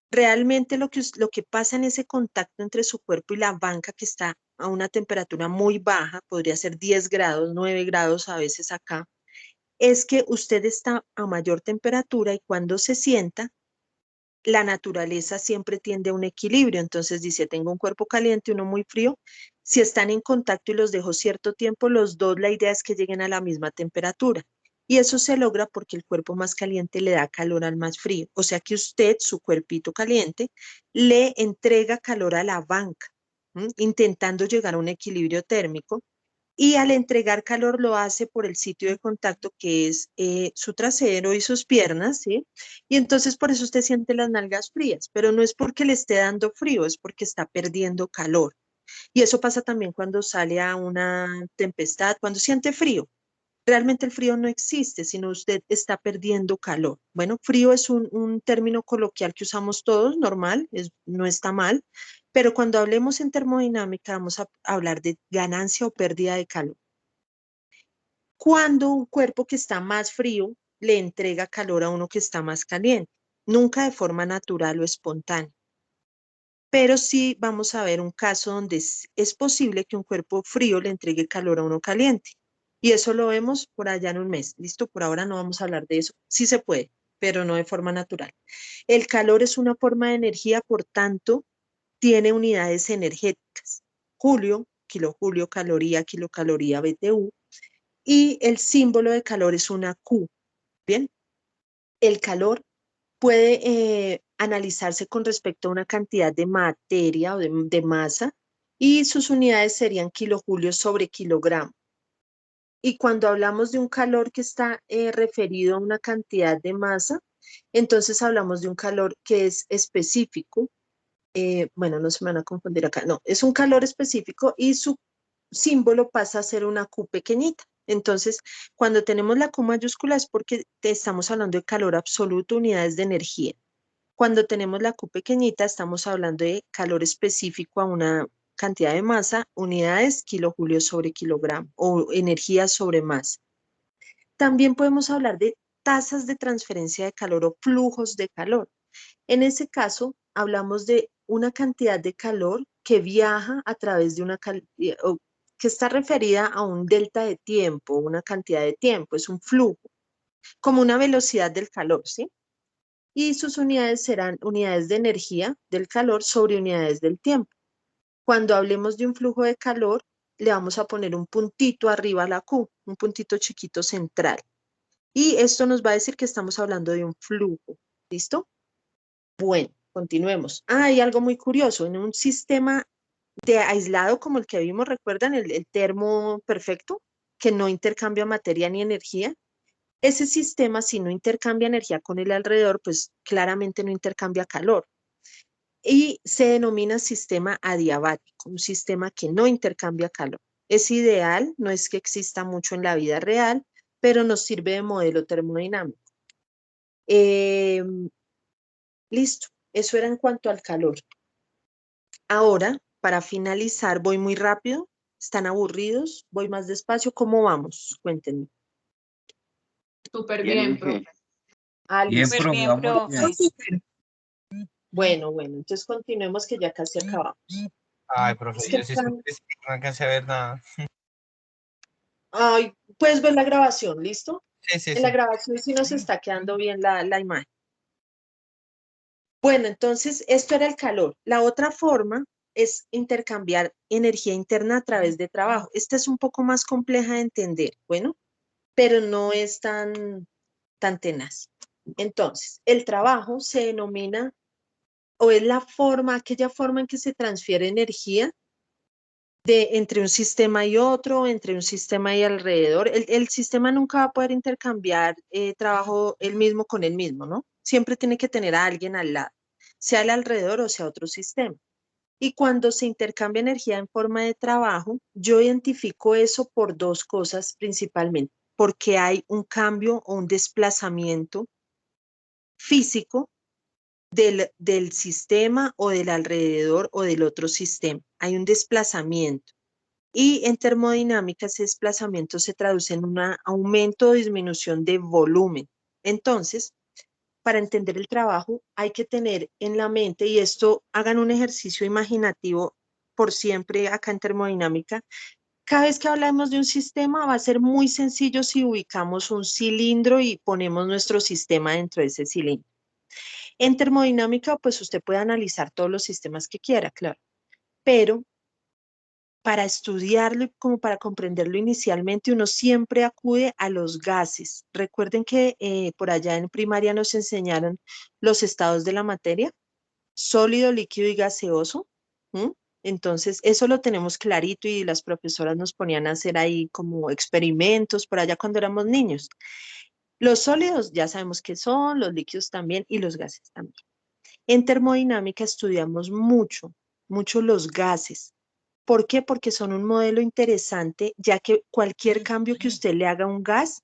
Realmente lo que pasa en ese contacto entre su cuerpo y la banca que está a una temperatura muy baja, podría ser 10 grados, 9 grados a veces acá, es que usted está a mayor temperatura y cuando se sienta, la naturaleza siempre tiende a un equilibrio. Entonces dice, tengo un cuerpo caliente, uno muy frío. Si están en contacto y los dejo cierto tiempo, los dos, la idea es que lleguen a la misma temperatura. Y eso se logra porque el cuerpo más caliente le da calor al más frío. O sea que usted, su cuerpito caliente, le entrega calor a la banca, intentando llegar a un equilibrio térmico. Y al entregar calor lo hace por el sitio de contacto que es su trasero y sus piernas, ¿sí? Y entonces por eso usted siente las nalgas frías, pero no es porque le esté dando frío, es porque está perdiendo calor. Y eso pasa también cuando sale a una tempestad, cuando siente frío. Realmente el frío no existe, sino usted está perdiendo calor. Bueno, frío es un término coloquial que usamos todos, normal, no está mal, pero cuando hablemos en termodinámica vamos a hablar de ganancia o pérdida de calor. Cuando un cuerpo que está más frío le entrega calor a uno que está más caliente, nunca de forma natural o espontánea. Pero sí vamos a ver un caso donde es posible que un cuerpo frío le entregue calor a uno caliente. Y eso lo vemos por allá en un mes. Listo, por ahora no vamos a hablar de eso. Sí se puede, pero no de forma natural. El calor es una forma de energía, por tanto, tiene unidades energéticas. Julio, kilojulio, caloría, kilocaloría, BTU. Y el símbolo de calor es una Q. Bien, el calor puede analizarse con respecto a una cantidad de materia o de masa y sus unidades serían kilojulios sobre kilogramo. Y cuando hablamos de un calor que está referido a una cantidad de masa, entonces hablamos de un calor que es específico. Bueno, no se me van a confundir acá. No, es un calor específico y su símbolo pasa a ser una Q pequeñita. Entonces, cuando tenemos la Q mayúscula es porque estamos hablando de calor absoluto, unidades de energía. Cuando tenemos la Q pequeñita, estamos hablando de calor específico a una cantidad de masa, unidades kilojulios sobre kilogramo o energía sobre masa. También podemos hablar de tasas de transferencia de calor o flujos de calor. En ese caso, hablamos de una cantidad de calor que viaja a través de una que está referida a un delta de tiempo, una cantidad de tiempo, es un flujo, como una velocidad del calor, ¿sí? Y sus unidades serán unidades de energía del calor sobre unidades del tiempo. Cuando hablemos de un flujo de calor, le vamos a poner un puntito arriba a la Q, un puntito chiquito central. Y esto nos va a decir que estamos hablando de un flujo. ¿Listo? Bueno, continuemos. Hay algo muy curioso. En un sistema de aislado como el que vimos, ¿recuerdan el termo perfecto? Que no intercambia materia ni energía. Ese sistema, si no intercambia energía con el alrededor, pues claramente no intercambia calor. Y se denomina sistema adiabático, un sistema que no intercambia calor. Es ideal, no es que exista mucho en la vida real, pero nos sirve de modelo termodinámico. Listo, eso era en cuanto al calor. Ahora, para finalizar, voy muy rápido. ¿Están aburridos? ¿Voy más despacio? ¿Cómo vamos? Cuéntenme. Súper Bien, bien, Inge. profe. Ali, Bien, sí. profe, bien, vamos profe. bien. Súper. Bueno, entonces continuemos que ya casi acabamos. Ay, Es profe, que yo sí acá- estoy triste, no alcancé a ver nada. ay, puedes ver la grabación, ¿listo? Sí, sí, En la sí. grabación sí nos está quedando bien la imagen. Bueno, entonces esto era el calor. La otra forma es intercambiar energía interna a través de trabajo. Esta es un poco más compleja de entender, bueno, pero no es tan tenaz. Entonces, el trabajo se denomina o es la forma, aquella forma en que se transfiere energía entre un sistema y otro, entre un sistema y alrededor. El sistema nunca va a poder intercambiar trabajo él mismo con él mismo, ¿no? Siempre tiene que tener a alguien al lado, sea el alrededor o sea otro sistema. Y cuando se intercambia energía en forma de trabajo, yo identifico eso por dos cosas principalmente, porque hay un cambio o un desplazamiento físico del sistema o del alrededor o del otro sistema. Hay un desplazamiento. Y en termodinámica ese desplazamiento se traduce en un aumento o disminución de volumen. Entonces, para entender el trabajo hay que tener en la mente, y esto hagan un ejercicio imaginativo por siempre acá en termodinámica, cada vez que hablamos de un sistema va a ser muy sencillo si ubicamos un cilindro y ponemos nuestro sistema dentro de ese cilindro. En termodinámica, pues usted puede analizar todos los sistemas que quiera, claro, pero para estudiarlo y como para comprenderlo inicialmente, uno siempre acude a los gases. Recuerden que por allá en primaria nos enseñaron los estados de la materia, sólido, líquido y gaseoso. ¿Mm? Entonces, eso lo tenemos clarito y las profesoras nos ponían a hacer ahí como experimentos por allá cuando éramos niños. Los sólidos ya sabemos qué son, los líquidos también y los gases también. En termodinámica estudiamos mucho los gases. ¿Por qué? Porque son un modelo interesante, ya que cualquier cambio que usted le haga a un gas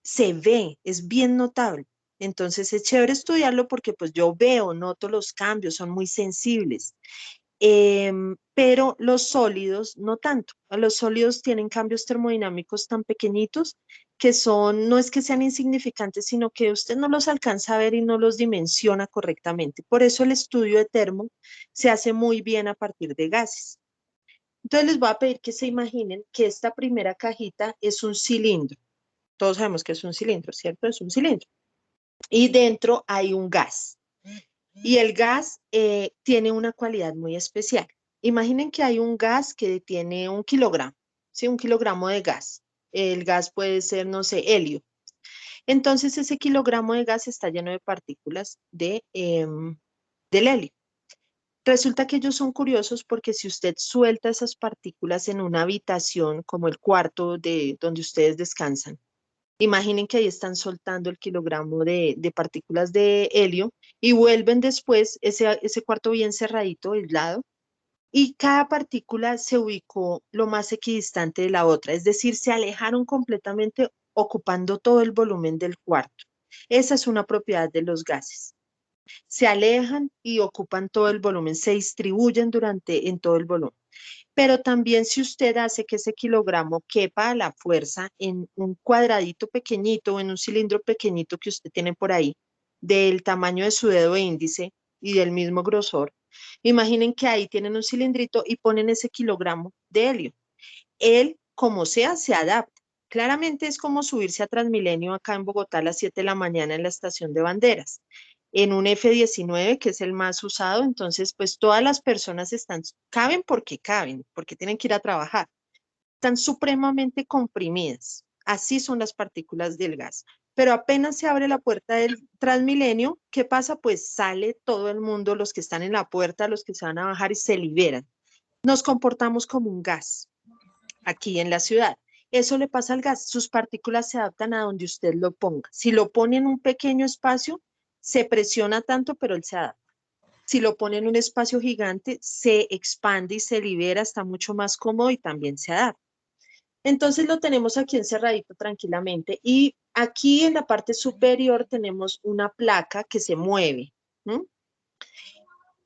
se ve, es bien notable. Entonces es chévere estudiarlo porque pues yo veo, noto los cambios, son muy sensibles. Pero los sólidos no tanto. Los sólidos tienen cambios termodinámicos tan pequeñitos que son, no es que sean insignificantes, sino que usted no los alcanza a ver y no los dimensiona correctamente. Por eso el estudio de termo se hace muy bien a partir de gases. Entonces les voy a pedir que se imaginen que esta primera cajita es un cilindro. Todos sabemos que es un cilindro, ¿cierto? Es un cilindro. Y dentro hay un gas. Y el gas tiene una cualidad muy especial. Imaginen que hay un gas que tiene 1 kilogramo, ¿sí? 1 kilogramo de gas. El gas puede ser, no sé, helio. Entonces ese kilogramo de gas está lleno de partículas del helio. Resulta que ellos son curiosos porque si usted suelta esas partículas en una habitación como el cuarto de donde ustedes descansan, imaginen que ahí están soltando el kilogramo de partículas de helio y vuelven después ese cuarto bien cerradito, aislado, y cada partícula se ubicó lo más equidistante de la otra, es decir, se alejaron completamente ocupando todo el volumen del cuarto. Esa es una propiedad de los gases. Se alejan y ocupan todo el volumen, se distribuyen en todo el volumen. Pero también si usted hace que ese kilogramo quepa a la fuerza en un cuadradito pequeñito o en un cilindro pequeñito que usted tiene por ahí, del tamaño de su dedo índice y del mismo grosor, imaginen que ahí tienen un cilindrito y ponen ese kilogramo de helio. Él, como sea, se adapta. Claramente es como subirse a Transmilenio acá en Bogotá a las 7 de la mañana en la estación de Banderas. En un F-19, que es el más usado, entonces pues todas las personas caben, porque tienen que ir a trabajar. Están supremamente comprimidas. Así son las partículas del gas. Pero apenas se abre la puerta del Transmilenio, ¿qué pasa? Pues sale todo el mundo, los que están en la puerta, los que se van a bajar y se liberan. Nos comportamos como un gas aquí en la ciudad. Eso le pasa al gas, sus partículas se adaptan a donde usted lo ponga. Si lo pone en un pequeño espacio, se presiona tanto, pero él se adapta. Si lo pone en un espacio gigante, se expande y se libera, está mucho más cómodo y también se adapta. Entonces lo tenemos aquí encerradito tranquilamente y aquí en la parte superior tenemos una placa que se mueve.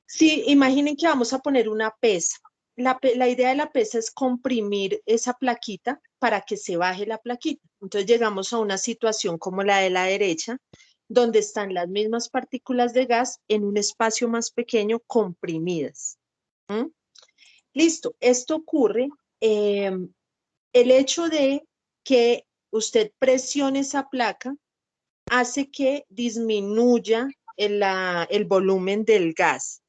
Sí, imaginen que vamos a poner una pesa. La idea de la pesa es comprimir esa plaquita para que se baje la plaquita. Entonces llegamos a una situación como la de la derecha, donde están las mismas partículas de gas en un espacio más pequeño comprimidas. ¿Mm? Listo, esto ocurre, el hecho de que usted presione esa placa hace que disminuya el volumen del gas.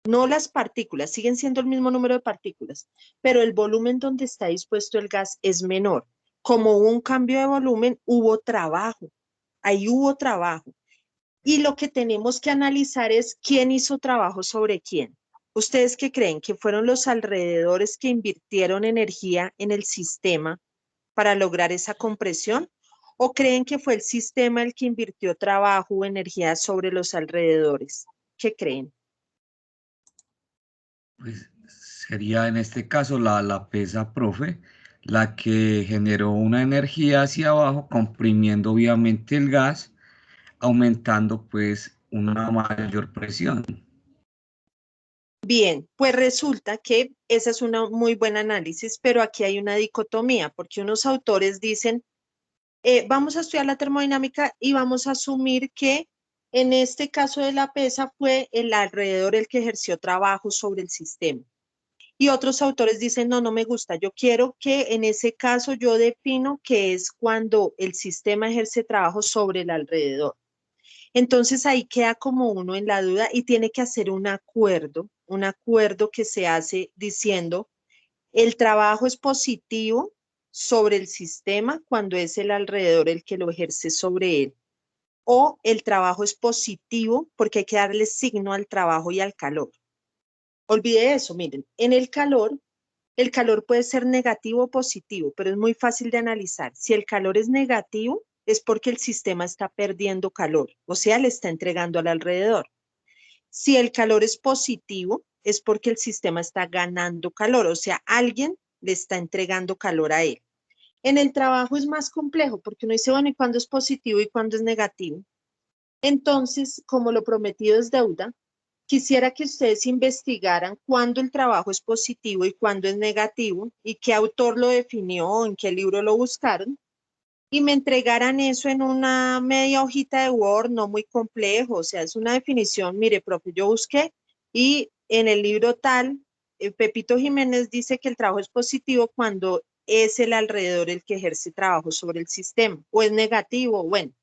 No las partículas, siguen siendo el mismo número de partículas, pero el volumen donde está dispuesto el gas es menor. Como hubo un cambio de volumen, hubo trabajo. Ahí hubo trabajo. Y lo que tenemos que analizar es quién hizo trabajo sobre quién. ¿Ustedes qué creen? ¿Que fueron los alrededores que invirtieron energía en el sistema para lograr esa compresión? ¿O creen que fue el sistema el que invirtió trabajo o energía sobre los alrededores? ¿Qué creen? Pues sería en este caso la pesa, profe, la que generó una energía hacia abajo, comprimiendo obviamente el gas, aumentando pues una mayor presión. Bien, pues resulta que esa es una muy buen análisis, pero aquí hay una dicotomía, porque unos autores dicen, vamos a estudiar la termodinámica y vamos a asumir que en este caso de la pesa fue el alrededor el que ejerció trabajo sobre el sistema. Y otros autores dicen, no, no me gusta, yo quiero que en ese caso yo defino que es cuando el sistema ejerce trabajo sobre el alrededor. Entonces ahí queda como uno en la duda y tiene que hacer un acuerdo que se hace diciendo, el trabajo es positivo sobre el sistema cuando es el alrededor el que lo ejerce sobre él. O el trabajo es positivo porque hay que darle signo al trabajo y al calor. Olvide eso, miren, en el calor puede ser negativo o positivo, pero es muy fácil de analizar. Si el calor es negativo, es porque el sistema está perdiendo calor, o sea, le está entregando al alrededor. Si el calor es positivo, es porque el sistema está ganando calor, o sea, alguien le está entregando calor a él. En el trabajo es más complejo, porque uno dice, bueno, ¿y cuándo es positivo y cuándo es negativo? Entonces, como lo prometido es deuda, quisiera que ustedes investigaran cuándo el trabajo es positivo y cuándo es negativo y qué autor lo definió, en qué libro lo buscaron y me entregaran eso en una media hojita de Word, no muy complejo, o sea, es una definición, mire, profe, yo busqué y en el libro tal, Pepito Jiménez dice que el trabajo es positivo cuando es el alrededor el que ejerce trabajo sobre el sistema o es negativo, bueno,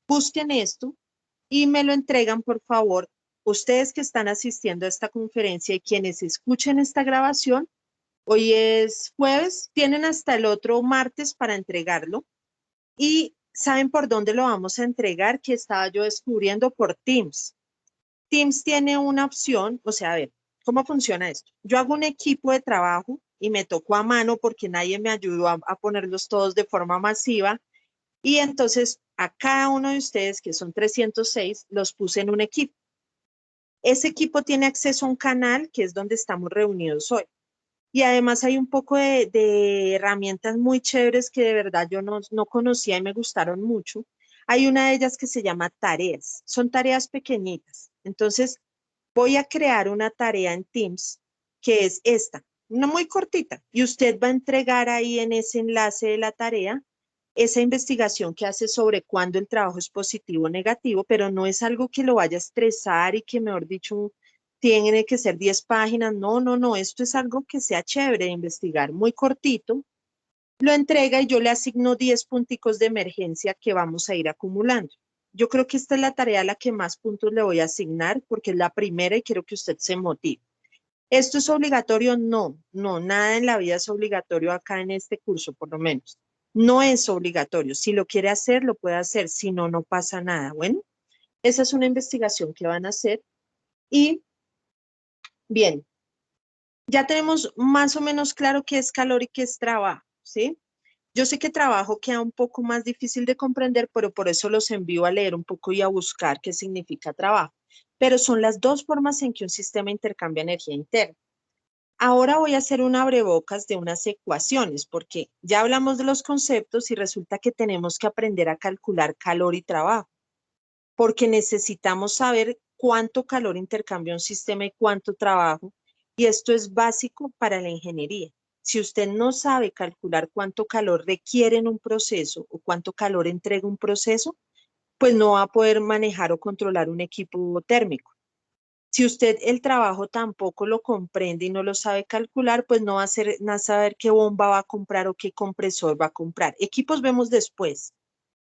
busquen esto y me lo entregan, por favor, ustedes que están asistiendo a esta conferencia y quienes escuchen esta grabación, hoy es jueves, tienen hasta el otro martes para entregarlo y ¿saben por dónde lo vamos a entregar? Que estaba yo descubriendo por Teams. Teams tiene una opción, o sea, a ver, ¿cómo funciona esto? Yo hago un equipo de trabajo y me tocó a mano porque nadie me ayudó a ponerlos todos de forma masiva y entonces a cada uno de ustedes, que son 306, los puse en un equipo. Ese equipo tiene acceso a un canal que es donde estamos reunidos hoy. Y además hay un poco de herramientas muy chéveres que de verdad yo no conocía y me gustaron mucho. Hay una de ellas que se llama tareas. Son tareas pequeñitas. Entonces voy a crear una tarea en Teams que es esta, una muy cortita. Y usted va a entregar ahí en ese enlace de la tarea esa investigación que hace sobre cuándo el trabajo es positivo o negativo, pero no es algo que lo vaya a estresar y que, mejor dicho, tiene que ser 10 páginas. No, no, no, esto es algo que sea chévere de investigar, muy cortito. Lo entrega y yo le asigno 10 punticos de emergencia que vamos a ir acumulando. Yo creo que esta es la tarea a la que más puntos le voy a asignar porque es la primera y quiero que usted se motive. ¿Esto es obligatorio? No, no, nada en la vida es obligatorio acá en este curso, por lo menos. No es obligatorio. Si lo quiere hacer, lo puede hacer. Si no, no pasa nada. Bueno, esa es una investigación que van a hacer. Y bien, ya tenemos más o menos claro qué es calor y qué es trabajo, ¿sí? Yo sé que trabajo queda un poco más difícil de comprender, pero por eso los envío a leer un poco y a buscar qué significa trabajo. Pero son las dos formas en que un sistema intercambia energía interna. Ahora voy a hacer un abrebocas de unas ecuaciones, porque ya hablamos de los conceptos y resulta que tenemos que aprender a calcular calor y trabajo, porque necesitamos saber cuánto calor intercambia un sistema y cuánto trabajo, y esto es básico para la ingeniería. Si usted no sabe calcular cuánto calor requiere en un proceso o cuánto calor entrega un proceso, pues no va a poder manejar o controlar un equipo térmico. Si usted el trabajo tampoco lo comprende y no lo sabe calcular, pues no va a saber qué bomba va a comprar o qué compresor va a comprar. Equipos vemos después,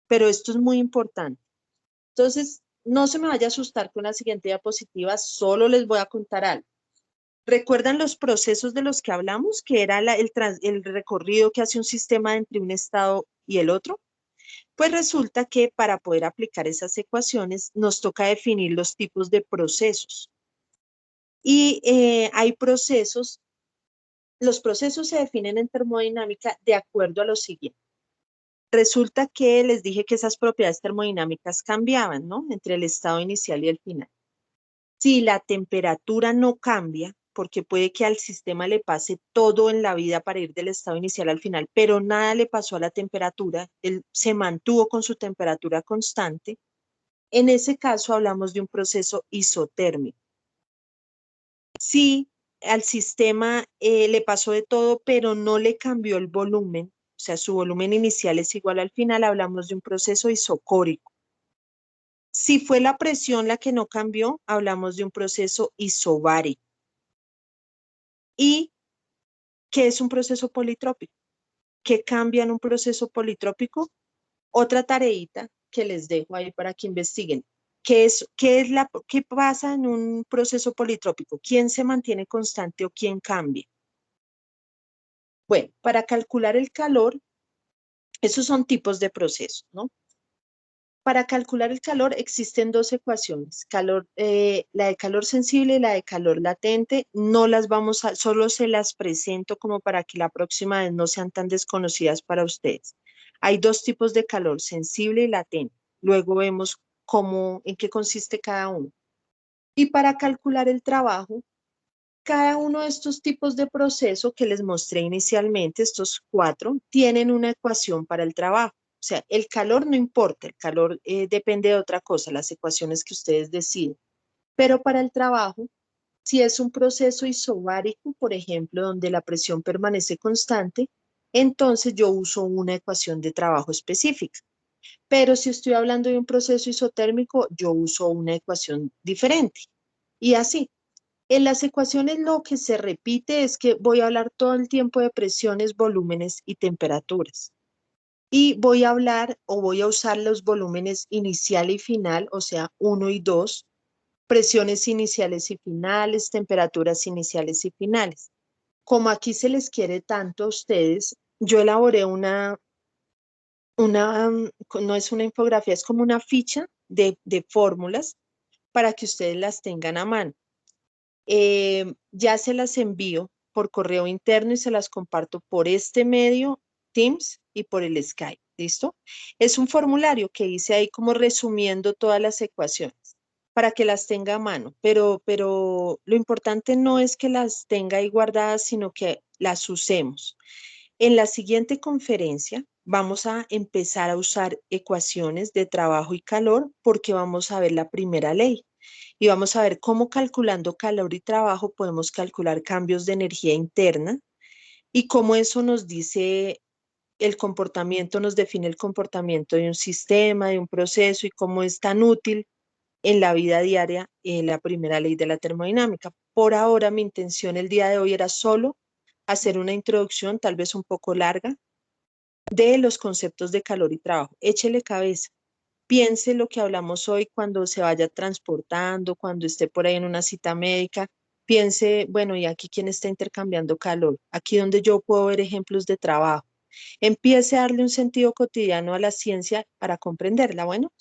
pero esto es muy importante. Entonces, no se me vaya a asustar con la siguiente diapositiva, solo les voy a contar algo. ¿Recuerdan los procesos de los que hablamos? Que era el recorrido que hace un sistema entre un estado y el otro. Pues resulta que para poder aplicar esas ecuaciones nos toca definir los tipos de procesos. Y hay procesos, los procesos se definen en termodinámica de acuerdo a lo siguiente. Resulta que les dije que esas propiedades termodinámicas cambiaban, ¿no? Entre el estado inicial y el final. Si la temperatura no cambia, porque puede que al sistema le pase todo en la vida para ir del estado inicial al final, pero nada le pasó a la temperatura, él se mantuvo con su temperatura constante, en ese caso hablamos de un proceso isotérmico. Si al sistema le pasó de todo, pero no le cambió el volumen, o sea, su volumen inicial es igual al final, hablamos de un proceso isocórico. Si fue la presión la que no cambió, hablamos de un proceso isobárico. ¿Y qué es un proceso politrópico? ¿Qué cambia en un proceso politrópico? Otra tareita que les dejo ahí para que investiguen. ¿Qué pasa en un proceso politrópico? ¿Quién se mantiene constante o quién cambia? Bueno, para calcular el calor, esos son tipos de procesos, ¿no? Para calcular el calor existen dos ecuaciones, la de calor sensible y la de calor latente. No las vamos a, solo se las presento como para que la próxima vez no sean tan desconocidas para ustedes. Hay dos tipos de calor, sensible y latente. Luego vemos en qué consiste cada uno. Y para calcular el trabajo, cada uno de estos tipos de proceso que les mostré inicialmente, estos 4, tienen una ecuación para el trabajo. O sea, el calor no importa, el calor depende de otra cosa, las ecuaciones que ustedes deciden. Pero para el trabajo, si es un proceso isobárico, por ejemplo, donde la presión permanece constante, entonces yo uso una ecuación de trabajo específica. Pero si estoy hablando de un proceso isotérmico, yo uso una ecuación diferente. Y así. En las ecuaciones lo que se repite es que voy a hablar todo el tiempo de presiones, volúmenes y temperaturas. Y voy a hablar o voy a usar los volúmenes inicial y final, o sea, 1 y 2, presiones iniciales y finales, temperaturas iniciales y finales. Como aquí se les quiere tanto a ustedes, yo elaboré no es una infografía, es como una ficha de fórmulas para que ustedes las tengan a mano. Ya se las envío por correo interno y se las comparto por este medio, Teams, y por el Skype, ¿listo? Es un formulario que hice ahí como resumiendo todas las ecuaciones para que las tenga a mano, pero lo importante no es que las tenga ahí guardadas, sino que las usemos. En la siguiente conferencia vamos a empezar a usar ecuaciones de trabajo y calor porque vamos a ver la primera ley. Y vamos a ver cómo calculando calor y trabajo podemos calcular cambios de energía interna y cómo eso nos dice el comportamiento, nos define el comportamiento de un sistema, de un proceso y cómo es tan útil en la vida diaria la primera ley de la termodinámica. Por ahora mi intención el día de hoy era solo hacer una introducción, tal vez un poco larga, de los conceptos de calor y trabajo. Échele cabeza. Piense lo que hablamos hoy cuando se vaya transportando, cuando esté por ahí en una cita médica. Piense, bueno, ¿y aquí quién está intercambiando calor? Aquí donde yo puedo ver ejemplos de trabajo. Empiece a darle un sentido cotidiano a la ciencia para comprenderla, bueno.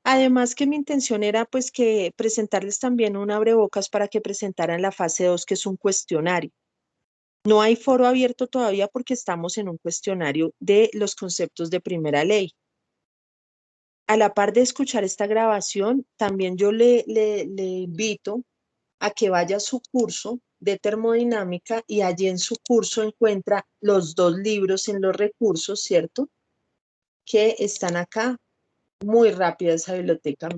Además que mi intención era pues que presentarles también un abrebocas para que presentaran la fase 2, que es un cuestionario. No hay foro abierto todavía porque estamos en un cuestionario de los conceptos de primera ley. A la par de escuchar esta grabación, también yo le invito a que vaya a su curso de termodinámica y allí en su curso encuentra los 2 libros en los recursos, ¿cierto? Que están acá. Muy rápida esa biblioteca.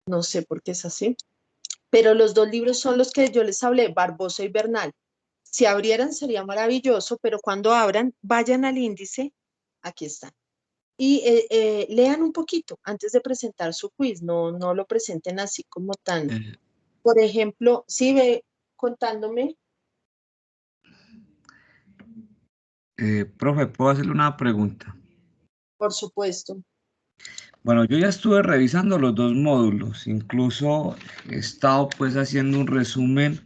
No sé por qué es así. Pero los 2 libros son los que yo les hablé, Barbosa y Bernal. Si abrieran sería maravilloso, pero cuando abran, vayan al índice. Aquí están. y lean un poquito antes de presentar su quiz, no lo presenten así como tan, Eh, por ejemplo, si ve contándome. Profe, ¿puedo hacerle una pregunta? Por supuesto. Bueno, yo ya estuve revisando los dos módulos, incluso he estado pues haciendo un resumen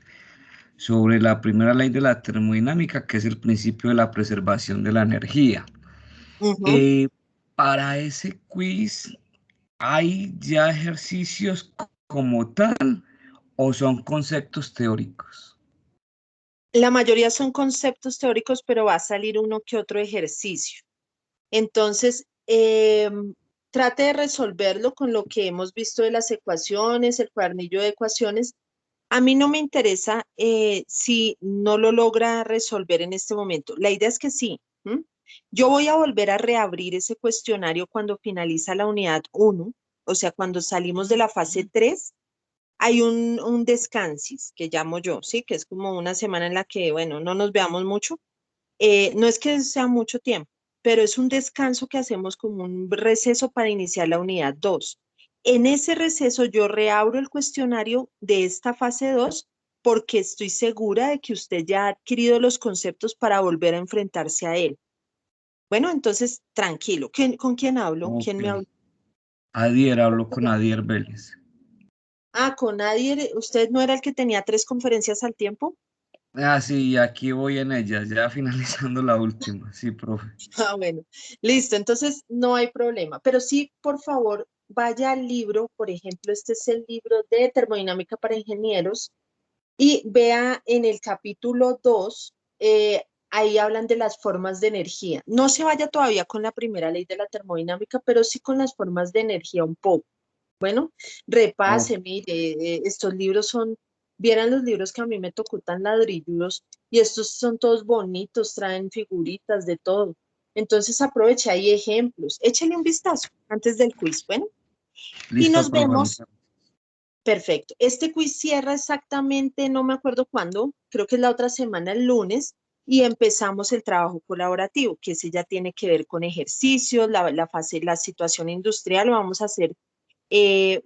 sobre la primera ley de la termodinámica, que es el principio de la preservación de la energía. Ujú. Eh, para ese quiz, ¿hay ya ejercicios como tal o son conceptos teóricos? La mayoría son conceptos teóricos, pero va a salir uno que otro ejercicio. Entonces, trate de resolverlo con lo que hemos visto de las ecuaciones, el cuadernillo de ecuaciones. A mí no me interesa si no lo logra resolver en este momento. La idea es que sí. ¿M? Yo voy a volver a reabrir ese cuestionario cuando finaliza la unidad 1, o sea, cuando salimos de la fase 3. Hay un descansis que llamo yo, ¿sí? Que es como una semana en la que, bueno, no nos veamos mucho. No es que sea mucho tiempo, pero es un descanso que hacemos como un receso para iniciar la unidad 2. En ese receso yo reabro el cuestionario de esta fase 2 porque estoy segura de que usted ya ha adquirido los conceptos para volver a enfrentarse a él. Bueno, entonces, tranquilo. ¿Con quién hablo? Ok. ¿Quién me habla? Adier, hablo con Adier Vélez. Ah, con nadie. ¿Usted no era el que tenía 3 conferencias al tiempo? Ah, sí, aquí voy en ellas, ya finalizando la última. Sí, profe. Ah, bueno, listo, entonces no hay problema, pero sí, por favor, vaya al libro, por ejemplo, este es el libro de termodinámica para ingenieros y vea en el capítulo 2, ahí hablan de las formas de energía. No se vaya todavía con la primera ley de la termodinámica, pero sí con las formas de energía un poco. Bueno, Ok, repase, mire, estos libros son, vieran los libros que a mí me tocó tan ladrillos y estos son todos bonitos, traen figuritas de todo. Entonces aproveche, hay ejemplos, échale un vistazo antes del quiz, bueno, y listo, nos profe. vemos, perfecto. Este quiz cierra exactamente, no me acuerdo cuándo, creo que es la otra semana, el lunes, y empezamos el trabajo colaborativo, que ese ya tiene que ver con ejercicios, la fase, la situación industrial, lo vamos a hacer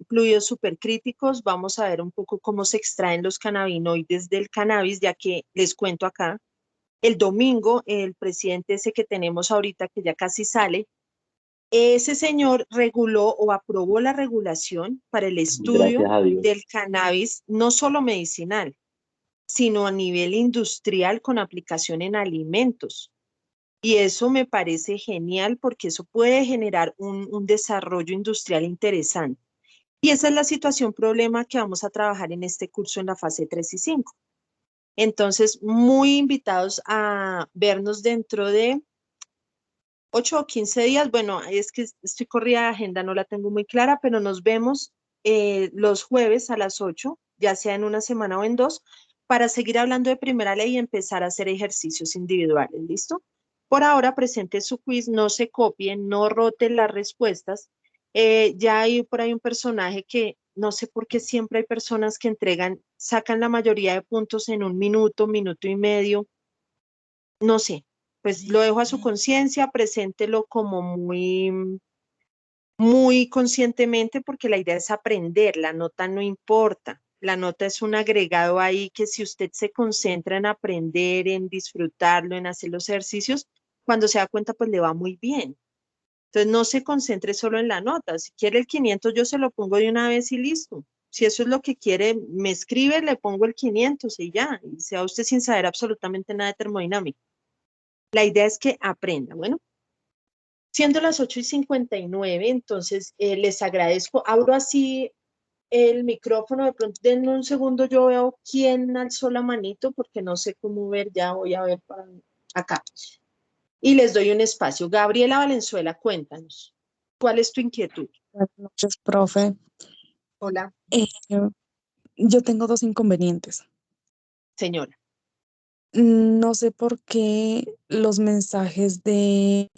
fluidos supercríticos, vamos a ver un poco cómo se extraen los cannabinoides del cannabis, ya que les cuento acá, el domingo el presidente ese que tenemos ahorita, que ya casi sale, ese señor reguló o aprobó la regulación para el estudio Gracias a Dios. del cannabis, no solo medicinal, sino a nivel industrial con aplicación en alimentos. Y eso me parece genial porque eso puede generar un desarrollo industrial interesante. Y esa es la situación problema que vamos a trabajar en este curso en la fase 3 y 5. Entonces, muy invitados a vernos dentro de 8 o 15 días. Bueno, es que estoy corrida de agenda, no la tengo muy clara, pero nos vemos los jueves a las 8, ya sea en una semana o en 2, para seguir hablando de primera ley y empezar a hacer ejercicios individuales. ¿Listo? Por ahora, presente su quiz, no se copien, no roten las respuestas. Ya hay por ahí un personaje que no sé por qué siempre hay personas que entregan, sacan la mayoría de puntos en un minuto, minuto y medio, no sé, pues lo dejo a su conciencia, preséntelo como muy conscientemente porque la idea es aprender, la nota no importa, la nota es un agregado ahí que si usted se concentra en aprender, en disfrutarlo, en hacer los ejercicios, cuando se da cuenta pues le va muy bien. Entonces no se concentre solo en la nota, si quiere el 500 yo se lo pongo de una vez y listo. Si eso es lo que quiere, me escribe, le pongo el 500 y ya, y sea usted sin saber absolutamente nada de termodinámica. La idea es que aprenda. Bueno, siendo las 8:59, entonces les agradezco. Abro así el micrófono, de pronto denme un segundo, yo veo quién alzó la manito, porque no sé cómo ver, ya voy a ver para acá. Y les doy un espacio. Gabriela Valenzuela, cuéntanos, ¿cuál es tu inquietud? Buenas noches, profe. Hola, Eh, yo tengo dos inconvenientes. señora. No sé por qué los mensajes de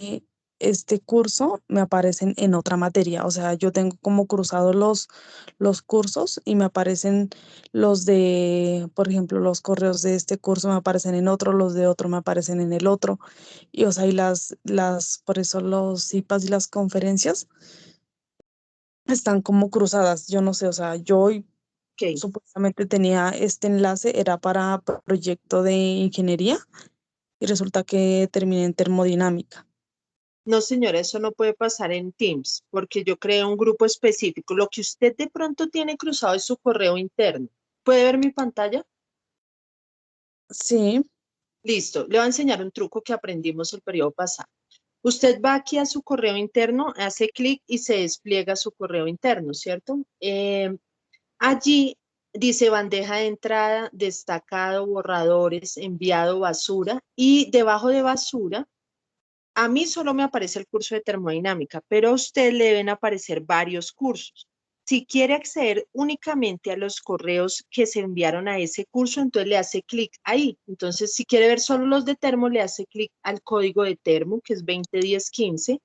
este curso me aparecen en otra materia. O sea, yo tengo como cruzados los cursos y me aparecen los de, por ejemplo, los correos de este curso me aparecen en otro, los de otro me aparecen en el otro. Y o sea, y por eso los IPAs y las conferencias están como cruzadas. Yo no sé, o sea, yo hoy Ok. supuestamente tenía este enlace, era para proyecto de ingeniería y resulta que terminé en termodinámica. No, señora, eso no puede pasar en Teams, porque yo creé un grupo específico. Lo que usted de pronto tiene cruzado es su correo interno. ¿Puede ver mi pantalla? Sí, Listo. Le voy a enseñar un truco que aprendimos el periodo pasado. Usted va aquí a su correo interno, hace clic y se despliega su correo interno, ¿cierto? Allí dice bandeja de entrada, destacado, borradores, enviado, basura, y debajo de basura, a mí solo me aparece el curso de termodinámica, pero a usted le deben aparecer varios cursos. Si quiere acceder únicamente a los correos que se enviaron a ese curso, entonces le hace clic ahí. Entonces, si quiere ver solo los de termo, le hace clic al código de termo, que es 201015,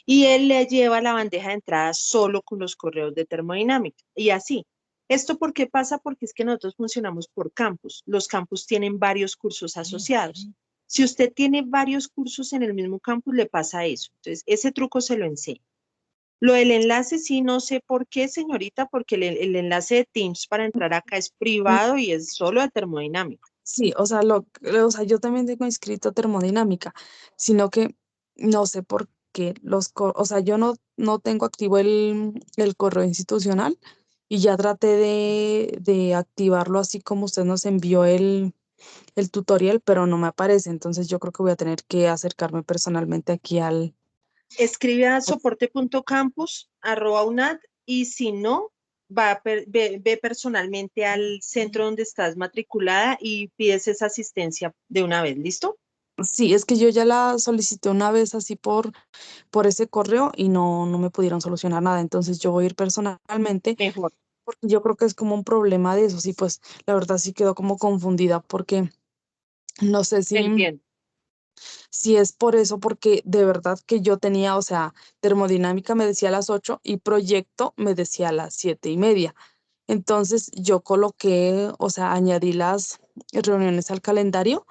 y él le lleva a la bandeja de entrada solo con los correos de termodinámica. Y así. ¿Esto por qué pasa? Porque es que nosotros funcionamos por campus. Los campus tienen varios cursos asociados. Si usted tiene varios cursos en el mismo campus, le pasa eso. Entonces, ese truco se lo enseño. Lo del enlace, sí, no sé por qué, señorita, porque el enlace de Teams para entrar acá es privado y es solo de termodinámica. sí, o sea, o sea, yo también tengo inscrito termodinámica, sino que no sé por qué o sea, yo no tengo activo el correo institucional y ya traté de activarlo así como usted nos envió el tutorial, pero no me aparece. Entonces yo creo que voy a tener que acercarme personalmente aquí Escribe a soporte.campus@unad y si no, ve personalmente al centro donde estás matriculada y pides esa asistencia de una vez, ¿listo? Sí, es que yo ya la solicité una vez así por ese correo y no me pudieron solucionar nada. Entonces yo voy a ir personalmente Mejor, porque yo creo que es como un problema de eso. Sí, pues la verdad sí quedó como confundida porque no sé entiendo. si es por eso, porque de verdad que yo tenía, o sea, termodinámica me decía a las 8 y proyecto me decía a las 7:30. Entonces yo coloqué, o sea, añadí las reuniones al calendario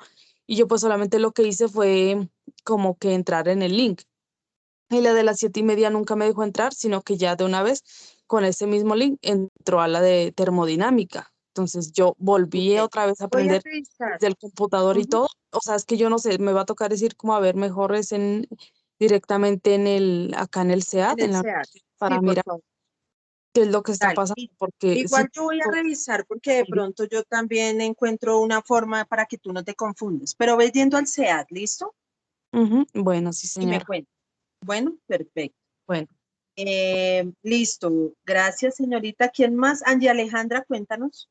y yo pues solamente lo que hice fue como que entrar en el link. Y la de las 7:30 nunca me dejó entrar, sino que ya de una vez con ese mismo link entró a la de termodinámica. Entonces yo volví Ok. otra vez a Voy a aprender revisar. desde el computador y Ujú. todo. O sea, es que yo no sé, me va a tocar decir como a ver mejor es directamente acá en el En SEAT, el en la SEAT. Sí, para por mirar favor. qué es lo que está Dale. pasando, porque sí, Igual yo voy a revisar porque de pronto yo también encuentro una forma para que tú no te confundas. Pero ves yendo al SEAT, ¿listo? ujú, bueno, sí, Y me señora. cuentas. Bueno, perfecto. Bueno, Listo. Gracias, señorita. ¿Quién más? Angie Alejandra, cuéntanos.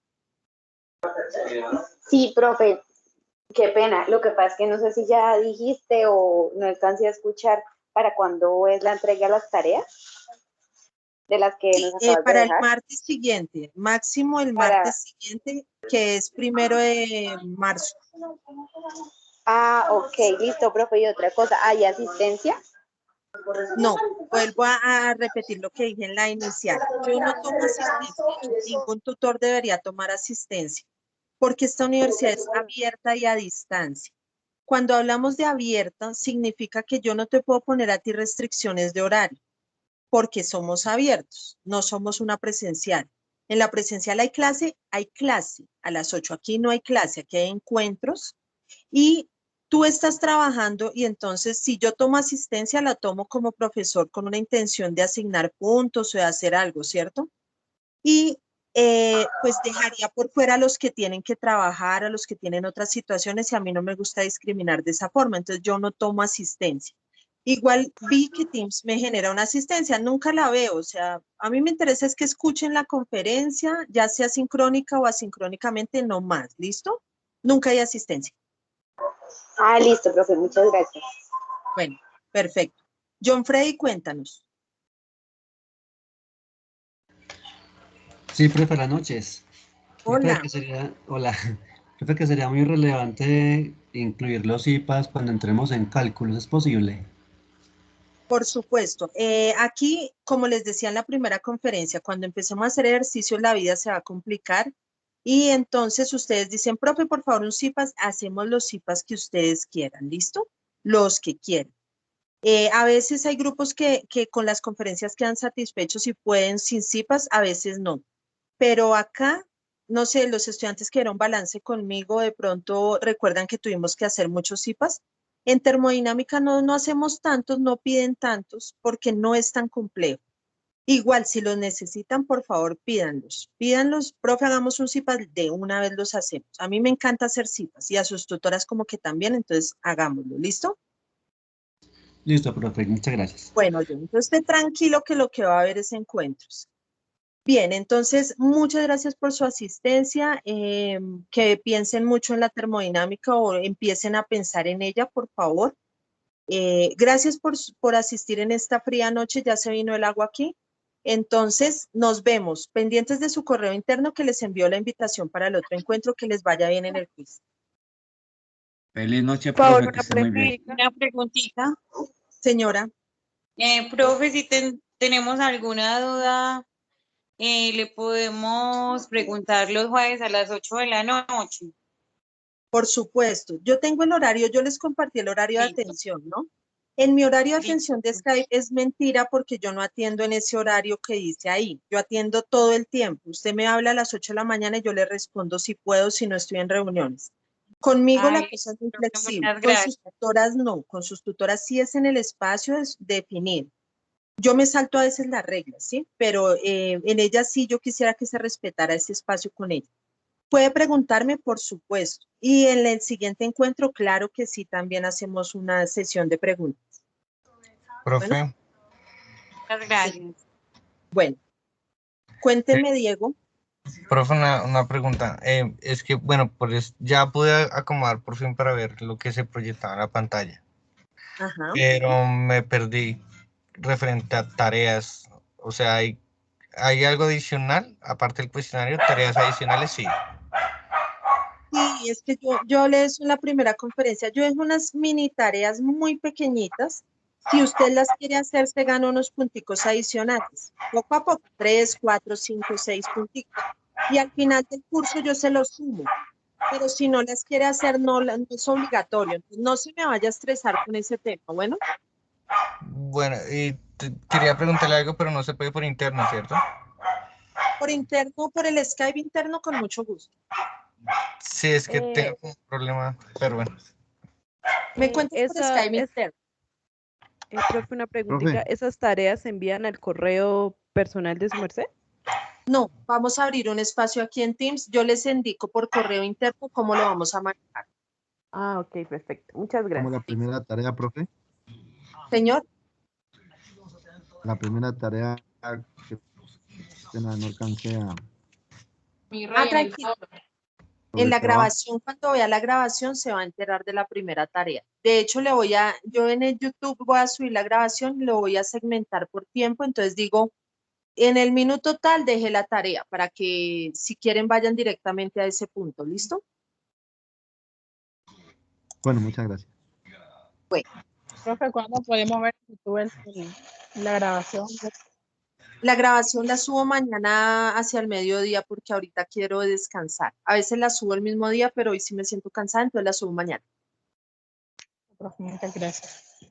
Sí, profe, qué pena. Lo que pasa es que no sé si ya dijiste o no alcancé a escuchar para cuándo es la entrega de las tareas de las que Sí, nos acabas de para el dejar. martes siguiente, máximo el Para... martes siguiente, que es 1 de marzo. Ah, ok, listo, profe. Y otra cosa, ¿hay asistencia? No, vuelvo a repetir lo que dije en la inicial. Yo no tomo asistencia, de hecho, ningún tutor debería tomar asistencia, porque esta universidad es abierta y a distancia. Cuando hablamos de abierta, significa que yo no te puedo poner a ti restricciones de horario, porque somos abiertos, no somos una presencial. En la presencial hay clase a las 8. Aquí no hay clase, aquí hay encuentros y tú estás trabajando y entonces si yo tomo asistencia, la tomo como profesor con una intención de asignar puntos o de hacer algo, ¿cierto? Y pues dejaría por fuera a los que tienen que trabajar, a los que tienen otras situaciones y a mí no me gusta discriminar de esa forma, entonces yo no tomo asistencia. Igual vi que Teams me genera una asistencia, nunca la veo, o sea, a mí me interesa es que escuchen la conferencia, ya sea sincrónica o asincrónicamente, no más, ¿listo? Nunca hay asistencia. Ah, listo, profe, muchas gracias. Bueno, perfecto. John Freddy, cuéntanos. Sí, profe, buenas noches. Hola. Hola, profe, que sería muy relevante incluir los IPAs cuando entremos en cálculos, ¿es posible? Por supuesto. Aquí, como les decía en la primera conferencia, cuando empecemos a hacer ejercicios la vida se va a complicar y entonces ustedes dicen, profe, por favor, un CIPAS, hacemos los CIPAS que ustedes quieran, ¿listo? Los que quieran. A veces hay grupos que con las conferencias quedan satisfechos y pueden sin CIPAS, a veces no. Pero acá, no sé, los estudiantes que dieron balance conmigo, de pronto recuerdan que tuvimos que hacer muchos CIPAS. En termodinámica no hacemos tantos, no piden tantos, porque no es tan complejo. Igual, si los necesitan, por favor, pídanlos. Pídanlos, profe, hagamos un CIPAS, de una vez los hacemos. A mí me encanta hacer CIPAS y a sus tutoras como que también, entonces hagámoslo, ¿listo? Listo, profe, muchas gracias. Bueno, yo entonces esté tranquilo que lo que va a haber es encuentros. Bien, entonces muchas gracias por su asistencia, que piensen mucho en la termodinámica o empiecen a pensar en ella, por favor. Gracias por asistir en esta fría noche, ya se vino el agua aquí. Entonces nos vemos, pendientes de su correo interno que les envió la invitación para el otro encuentro, que les vaya bien en el quiz. Feliz noche, Por favor, profe, que una esté muy bien. Una preguntita. Señora, Profe, si tenemos alguna duda, le podemos preguntar los jueves a las 8 de la noche. por supuesto, yo tengo el horario, yo les compartí el horario de Listo. atención, ¿no? En mi horario de atención de Listo. Skype es mentira porque yo no atiendo en ese horario que dice ahí. Yo atiendo todo el tiempo. Usted me habla a las 8 de la mañana y yo le respondo si puedo, si no estoy en reuniones. Conmigo la Ay, cosa es muy profe, flexible. muchas Con gracias. sus tutoras no. Con sus tutoras sí es en el espacio es definir. Yo me salto a veces las reglas, ¿sí? Pero en ellas sí yo quisiera que se respetara ese espacio con ella. Puede preguntarme, por supuesto. Y en el siguiente encuentro, claro que sí, también hacemos una sesión de preguntas. Profe, Bueno. Muchas gracias. Bueno, cuénteme, Diego. profe, una pregunta. Es que, bueno, ya pude acomodar por fin para ver lo que se proyectaba en la pantalla, Ajá. pero me perdí referente a tareas. O sea, ¿hay algo adicional, aparte del cuestionario, tareas adicionales? Sí. Sí, es que yo hablé de eso en la primera conferencia. Yo dejo unas mini tareas muy pequeñitas. Si usted las quiere hacer, se gana unos punticos adicionales. Poco a poco, 3, 4, 5, 6 punticos. Y al final del curso yo se los sumo. Pero si no las quiere hacer, no es obligatorio. Entonces, no se me vaya a estresar con ese tema. Bueno, Bueno, y quería preguntarle algo, pero no se puede por interno, ¿cierto? por interno, por el Skype interno, con mucho gusto. Sí, es que tengo un problema, pero bueno. Me cuentas por Skype interno. Profe, una preguntita. ¿Esas tareas se envían al correo personal de su merced? No, vamos a abrir un espacio aquí en Teams. Yo les indico por correo interno cómo lo vamos a manejar. Ah, ok, perfecto. Muchas gracias. Como la primera tarea, profe. Señor. La primera tarea que no alcancé a... Tranquilo. En la grabación, cuando vea la grabación, se va a enterar de la primera tarea. De hecho, yo en el YouTube voy a subir la grabación y lo voy a segmentar por tiempo. Entonces digo, en el minuto tal deje la tarea para que si quieren vayan directamente a ese punto. ¿Listo? Bueno, muchas gracias. Bueno. Profe, ¿cuándo podemos ver en YouTube la grabación? La grabación la subo mañana hacia el mediodía porque ahorita quiero descansar. A veces la subo el mismo día, pero hoy sí me siento cansada, entonces la subo mañana. Profe, muchas gracias.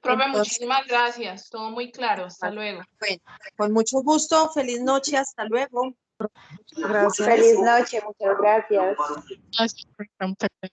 Profe, muchísimas gracias. Todo muy claro. Hasta luego. Bueno, con mucho gusto. Feliz noche. Hasta luego. Gracias. Feliz noche. Muchas gracias. Muchas gracias.